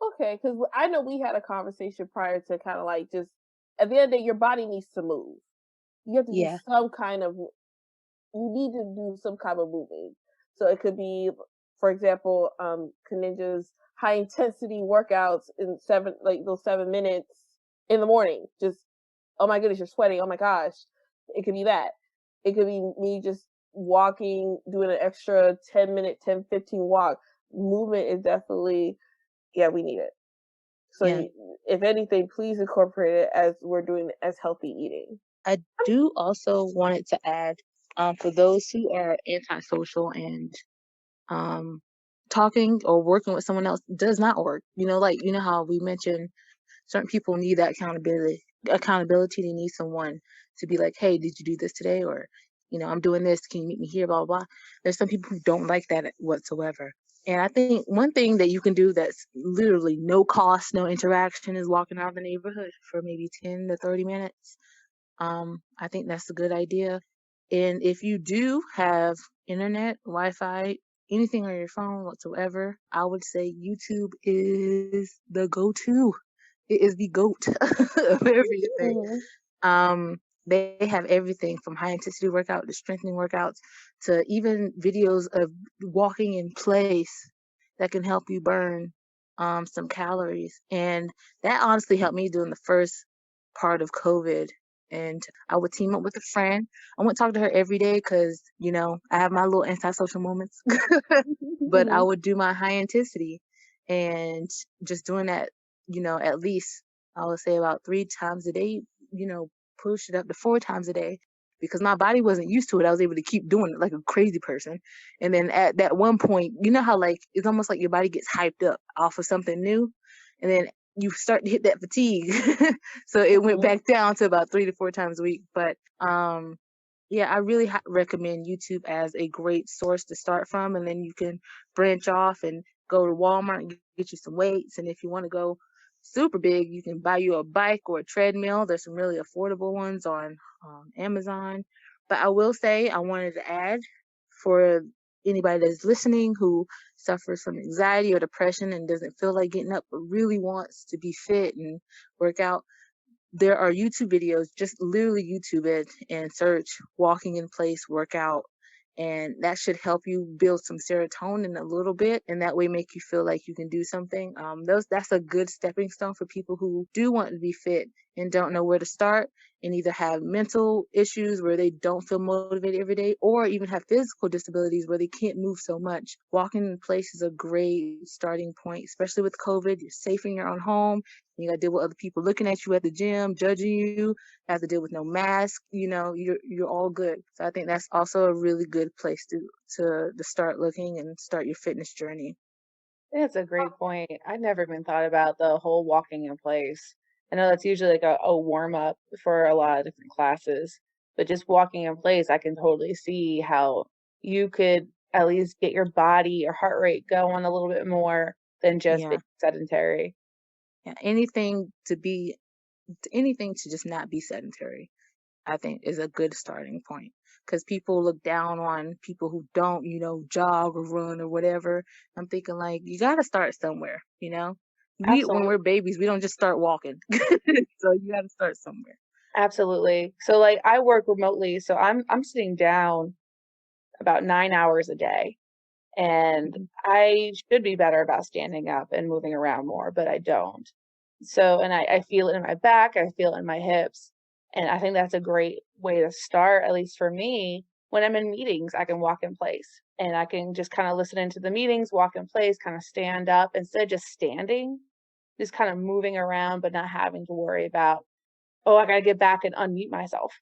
Okay, because I know we had a conversation prior to kind of like just at the end of the day, your body needs to move. You have to do some kind of, you need to do some kind of moving. So it could be, for example, Kaninja's high intensity workouts in those 7 minutes in the morning. Just, oh my goodness, you're sweating. Oh my gosh. It could be that. It could be me just walking, doing an extra 10-minute, 10-15 walk. Movement is definitely, we need it. So if anything, please incorporate it as we're doing as healthy eating. I do also wanted to add, for those who are antisocial and talking or working with someone else does not work. How we mentioned certain people need that accountability. They need someone to be like, hey, did you do this today? Or, I'm doing this. Can you meet me here? Blah, blah, blah. There's some people who don't like that whatsoever. And I think one thing that you can do that's literally no cost, no interaction is walking around the neighborhood for maybe 10 to 30 minutes. I think that's a good idea. And if you do have internet, Wi-Fi, anything on your phone whatsoever, I would say YouTube is the go-to. It is the GOAT of everything. They have everything from high intensity workout to strengthening workouts to even videos of walking in place that can help you burn some calories. And that honestly helped me during the first part of COVID. And I would team up with a friend. I wouldn't talk to her every day because, I have my little antisocial moments, but I would do my high intensity and just doing that, at least I would say about 3 times a day, push it up to 4 times a day because my body wasn't used to it. I was able to keep doing it like a crazy person. And then at that one point, you know how like it's almost like your body gets hyped up off of something new. And then you start to hit that fatigue. So it went back down to about 3 to 4 times a week. But yeah, I really recommend YouTube as a great source to start from. And then you can branch off and go to Walmart and get you some weights. And if you want to go super big, you can buy you a bike or a treadmill. There's some really affordable ones on Amazon. But I will say, I wanted to add for anybody that's listening who suffers from anxiety or depression and doesn't feel like getting up but really wants to be fit and work out, there are YouTube videos. Just literally YouTube it and search walking in place workout, and that should help you build some serotonin a little bit, and that way make you feel like you can do something. That's a good stepping stone for people who do want to be fit and don't know where to start, and either have mental issues where they don't feel motivated every day, or even have physical disabilities where they can't move so much. Walking in place is a great starting point, especially with COVID. You're safe in your own home. You got to deal with other people looking at you at the gym, judging you. Have to deal with no mask. You're all good. So I think that's also a really good place to start looking and start your fitness journey. That's a great point. I never even thought about the whole walking in place. I know that's usually like a warm up for a lot of different classes, but just walking in place, I can totally see how you could at least get your body, your heart rate going a little bit more than just being Yeah, sedentary. yeah. Anything to just not be sedentary, I think is a good starting point, because people look down on people who don't, jog or run or whatever. I'm thinking like, you got to start somewhere. When Absolutely. we're babies, we don't just start walking. So you got to start somewhere. Absolutely. So like I work remotely, so I'm sitting down about 9 hours a day. And Mhm. I should be better about standing up and moving around more, but I don't. So, and I feel it in my back, I feel it in my hips. And I think that's a great way to start, at least for me. When I'm in meetings, I can walk in place and I can just kind of listen into the meetings, walk in place, kind of stand up instead of just standing, just kind of moving around, but not having to worry about, oh, I gotta get back and unmute myself,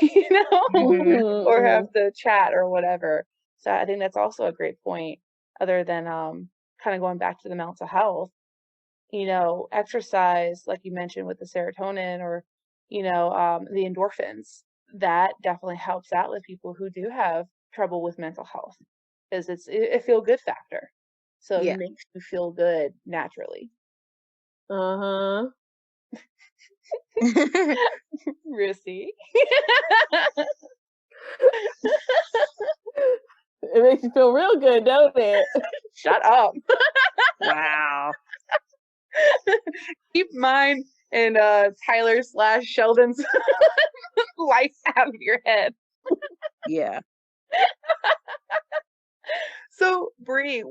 you know, or have to chat or whatever. So I think that's also a great point, other than kind of going back to the mental health, exercise, like you mentioned with the serotonin or, the endorphins, that definitely helps out with people who do have trouble with mental health because it's a feel good factor. So it Yeah. makes you feel good naturally. Uh-huh. Rissy. It makes you feel real good, don't it? Shut up. Wow. Keep mine and Tyler/Sheldon's life out of your head. Yeah. So, Bree,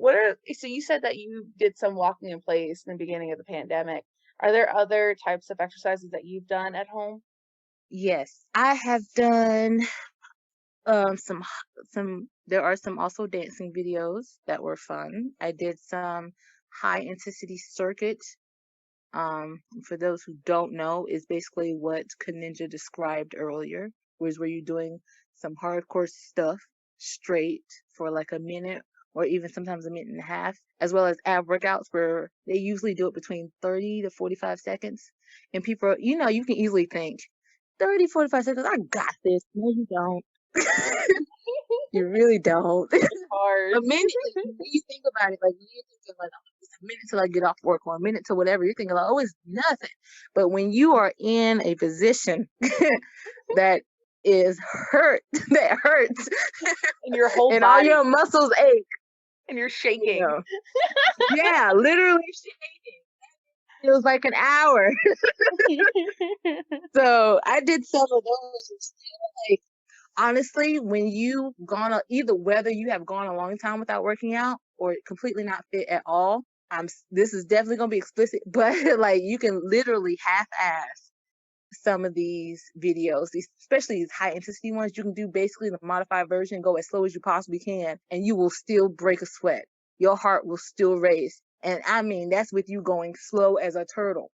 so you said that you did some walking in place in the beginning of the pandemic. Are there other types of exercises that you've done at home? Yes, I have done some there are some also dancing videos that were fun. I did some high intensity circuit. For those who don't know, is basically what Kaninja described earlier, where you're doing some hardcore stuff straight for like a minute or even sometimes a minute and a half, as well as ab workouts where they usually do it between 30 to 45 seconds. And people, you can easily think 30, 45 seconds, I got this. No, you don't. You really don't. Hard. A minute, like, when you think about it, like when you think of like, oh, it's a minute till I get off work or a minute to whatever, you're thinking like, oh, it's nothing. But when you are in a position that is that hurts, And your whole and all body, your muscles ache, and you're you shaking. know, yeah, literally shaking. Feels like an hour. So I did some of those. And still, like, honestly, when you've gone either whether you have gone a long time without working out or completely not fit at all, this is definitely gonna be explicit, but like you can literally half-ass some of these videos, especially these high intensity ones. You can do basically the modified version, go as slow as you possibly can, and you will still break a sweat. Your heart will still race. And I mean, that's with you going slow as a turtle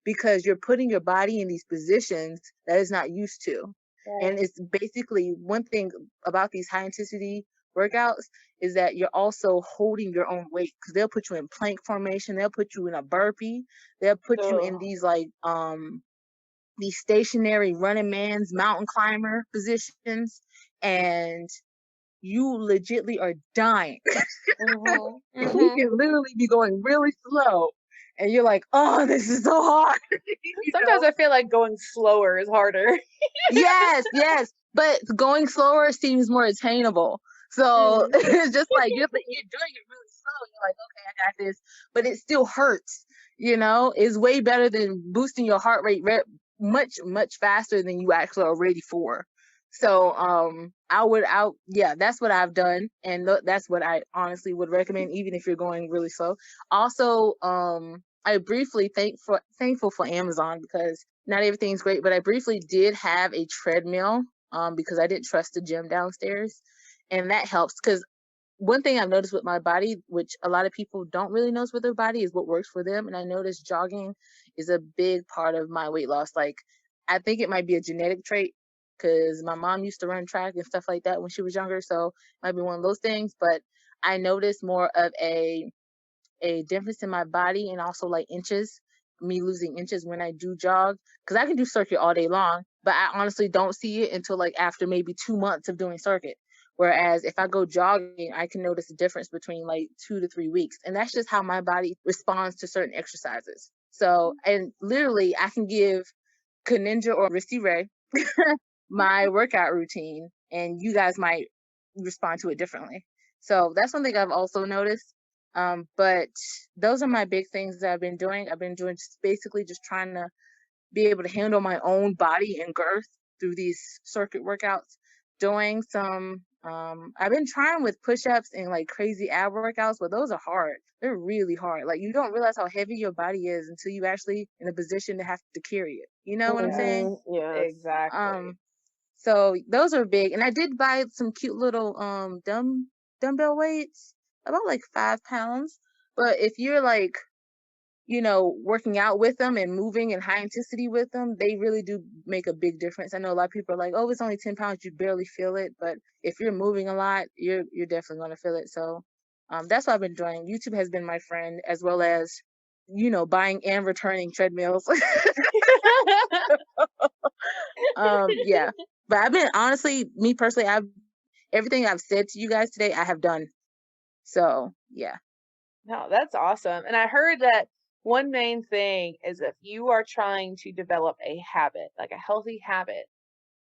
because you're putting your body in these positions that it's not used to. Right. And it's basically one thing about these high intensity workouts is that you're also holding your own weight because they'll put you in plank formation, they'll put you in a burpee, they'll put you in these like these stationary running man's mountain climber positions, and you legitly are dying. And you can literally be going really slow and you're like, oh, this is so hard. Sometimes I feel like going slower is harder. Yes, but going slower seems more attainable. So it's just like you're doing it really slow. You're like, okay, I got this, but it still hurts. It's way better than boosting your heart rate much faster than you actually are ready for. So yeah, that's what I've done, and that's what I honestly would recommend, even if you're going really slow. Also, I briefly thankful for Amazon because not everything's great, but I briefly did have a treadmill because I didn't trust the gym downstairs, and that helps because one thing I've noticed with my body, which a lot of people don't really notice with their body, is what works for them. And I noticed jogging is a big part of my weight loss. Like, I think it might be a genetic trait because my mom used to run track and stuff like that when she was younger. So it might be one of those things. But I noticed more of a difference in my body and also like inches, me losing inches when I do jog. Because I can do circuit all day long, but I honestly don't see it until like after maybe 2 months of doing circuit. Whereas if I go jogging, I can notice a difference between like 2 to 3 weeks. And that's just how my body responds to certain exercises. So, and literally I can give Kaninja or Rissy Ray my workout routine and you guys might respond to it differently. So that's one thing I've also noticed. But those are my big things that I've been doing. I've been doing just basically just trying to be able to handle my own body and girth through these circuit workouts. Doing some, I've been trying with push-ups and like crazy ab workouts, but those are hard. They're really hard. Like you don't realize how heavy your body is until you actually in a position to have to carry it. You know what I'm saying? Yes. Exactly. So those are big. And I did buy some cute little dumbbell weights, about like 5 pounds. But if you're like, working out with them and moving in high intensity with them, they really do make a big difference. I know a lot of people are like, oh, it's only 10 pounds, you barely feel it. But if you're moving a lot, you're definitely going to feel it. So that's what I've been doing. YouTube has been my friend, as well as, buying and returning treadmills. Yeah. But I've been, honestly, me personally, everything I've said to you guys today, I have done. So yeah. No, that's awesome. And I heard that one main thing is if you are trying to develop a habit, like a healthy habit,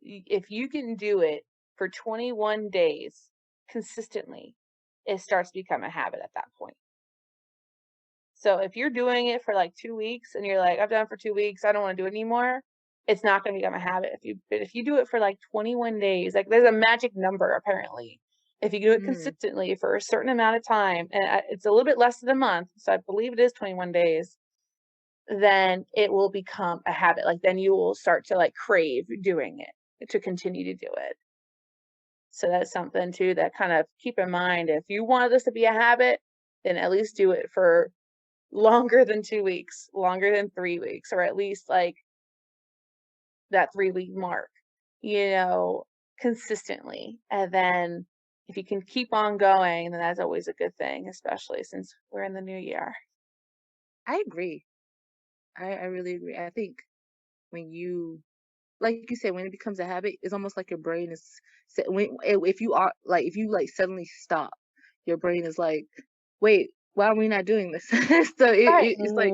if you can do it for 21 days consistently, it starts to become a habit at that point. So if you're doing it for like 2 weeks and you're like, I've done it for 2 weeks, I don't want to do it anymore, it's not going to become a habit. If you do it for like 21 days, like there's a magic number apparently. If you do it consistently for a certain amount of time, and it's a little bit less than a month, so I believe it is 21 days, then it will become a habit. Like then you will start to like crave doing it to continue to do it. So that's something too that kind of keep in mind. If you want this to be a habit, then at least do it for longer than 2 weeks, longer than 3 weeks, or at least like that 3-week mark, consistently. And then if you can keep on going, then that's always a good thing, especially since we're in the new year. I agree. I really agree. I think when you like you said, when it becomes a habit, it's almost like your brain is if you are like if you like suddenly stop, your brain is like, wait, why are we not doing this? So Right. it's like,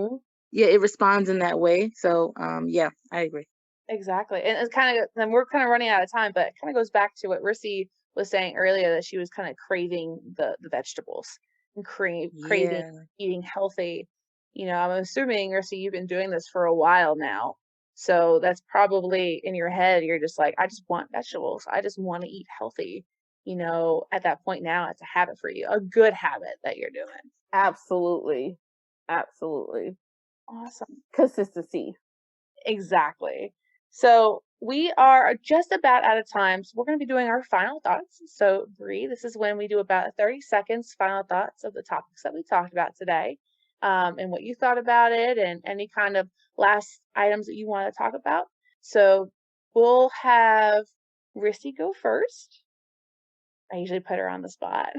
yeah, it responds in that way. So yeah, I agree. Exactly. And it's kind of, then we're kind of running out of time, but it kind of goes back to what Rissy was saying earlier, that she was kind of craving the vegetables and craving Yeah. eating healthy. You know, I'm assuming, Rissy, you've been doing this for a while now. So that's probably in your head, you're just like, I just want vegetables. I just want to eat healthy. You know, at that point now, it's a habit for you, a good habit that you're doing. Absolutely. Absolutely. Awesome. Consistency. Exactly. So we are just about out of time. So we're going to be doing our final thoughts. So Bree, this is when we do about 30 seconds final thoughts of the topics that we talked about today, and what you thought about it, and any kind of last items that you want to talk about. So we'll have Rissy go first. I usually put her on the spot.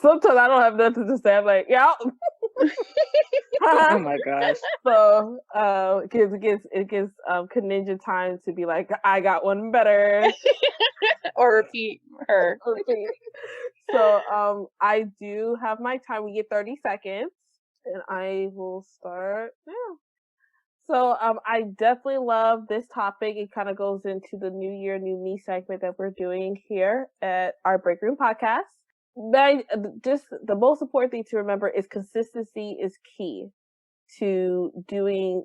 Sometimes I don't have nothing to say. I'm like, yeah. Oh my gosh. So it gives Kaninja time to be like, I got one better. Or repeat her. So I do have my time. We get 30 seconds, and I will start now. So I definitely love this topic. It kind of goes into the New Year, New Me segment that we're doing here at our Break Room podcast. Just the most important thing to remember is consistency is key to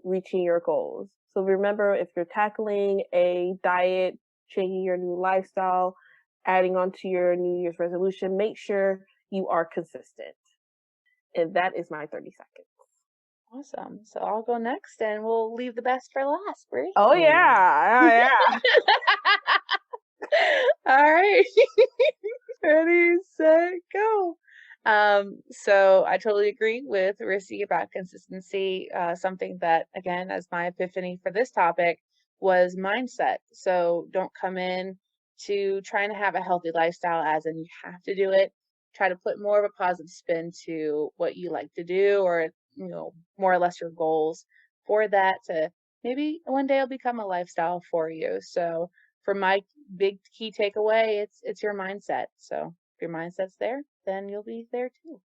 reaching your goals. So remember, if you're tackling a diet, changing your new lifestyle, adding on to your New Year's resolution, make sure you are consistent. And that is my 30 seconds. Awesome. So I'll go next, and we'll leave the best for last, Bree. Oh yeah. All right. Ready, set, go. So I totally agree with Rissy about consistency. Something that, again, as my epiphany for this topic was mindset. So don't come in to trying to have a healthy lifestyle as in you have to do it. Try to put more of a positive spin to what you like to do, or, you know, more or less your goals for that to maybe one day it'll become a lifestyle for you. So for my big key takeaway, it's your mindset. So if your mindset's there, then you'll be there too.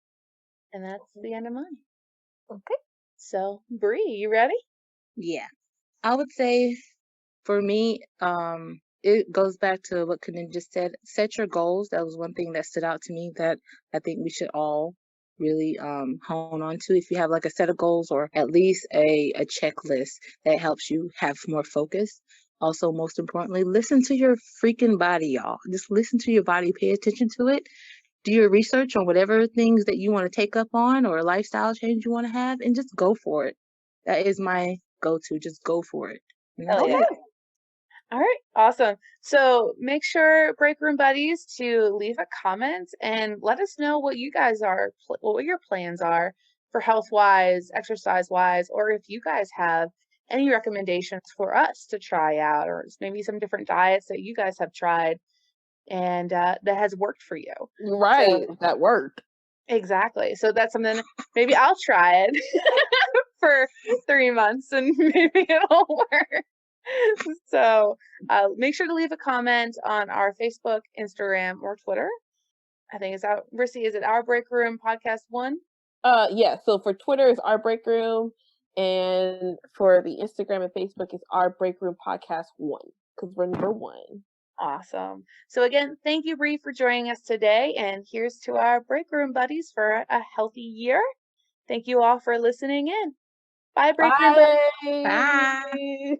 And that's the end of mine. Okay. So Bree, you ready? Yeah. I would say for me, it goes back to what Kanin just said. Set your goals. That was one thing that stood out to me that I think we should all really hone on to. If you have like a set of goals, or at least a checklist that helps you have more focus. Also, most importantly, listen to your freaking body, y'all. Just listen to your body. Pay attention to it. Do your research on whatever things that you want to take up on, or a lifestyle change you want to have, and just go for it. That is my go-to. Just go for it. And that's Hell yeah. it. All right, awesome. So make sure, Break Room Buddies, to leave a comment and let us know what you guys are, what your plans are for health-wise, exercise-wise, or if you guys have any recommendations for us to try out, or maybe some different diets that you guys have tried and that has worked for you. Right, So, that worked. Exactly. So that's something, maybe I'll try it for 3 months and maybe it'll work. So make sure to leave a comment on our Facebook, Instagram, or Twitter. I think it's out. Rissy, is it Our Break Room Podcast 1? Yeah. So for Twitter, it's Our Break Room, and for the Instagram and Facebook, it's Our Break Room Podcast 1, because we're number 1. Awesome. So again, thank you, Bree, for joining us today. And here's to our Break Room buddies for a healthy year. Thank you all for listening in. Bye, Break Room buddies. Bye.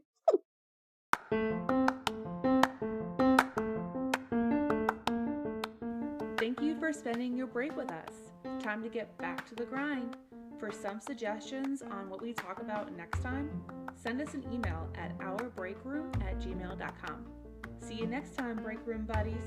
Thank you for spending your break with us. Time to get back to the grind. For some suggestions on what we talk about next time, send us an email at ourbreakroom@gmail.com. See you next time, Break Room buddies.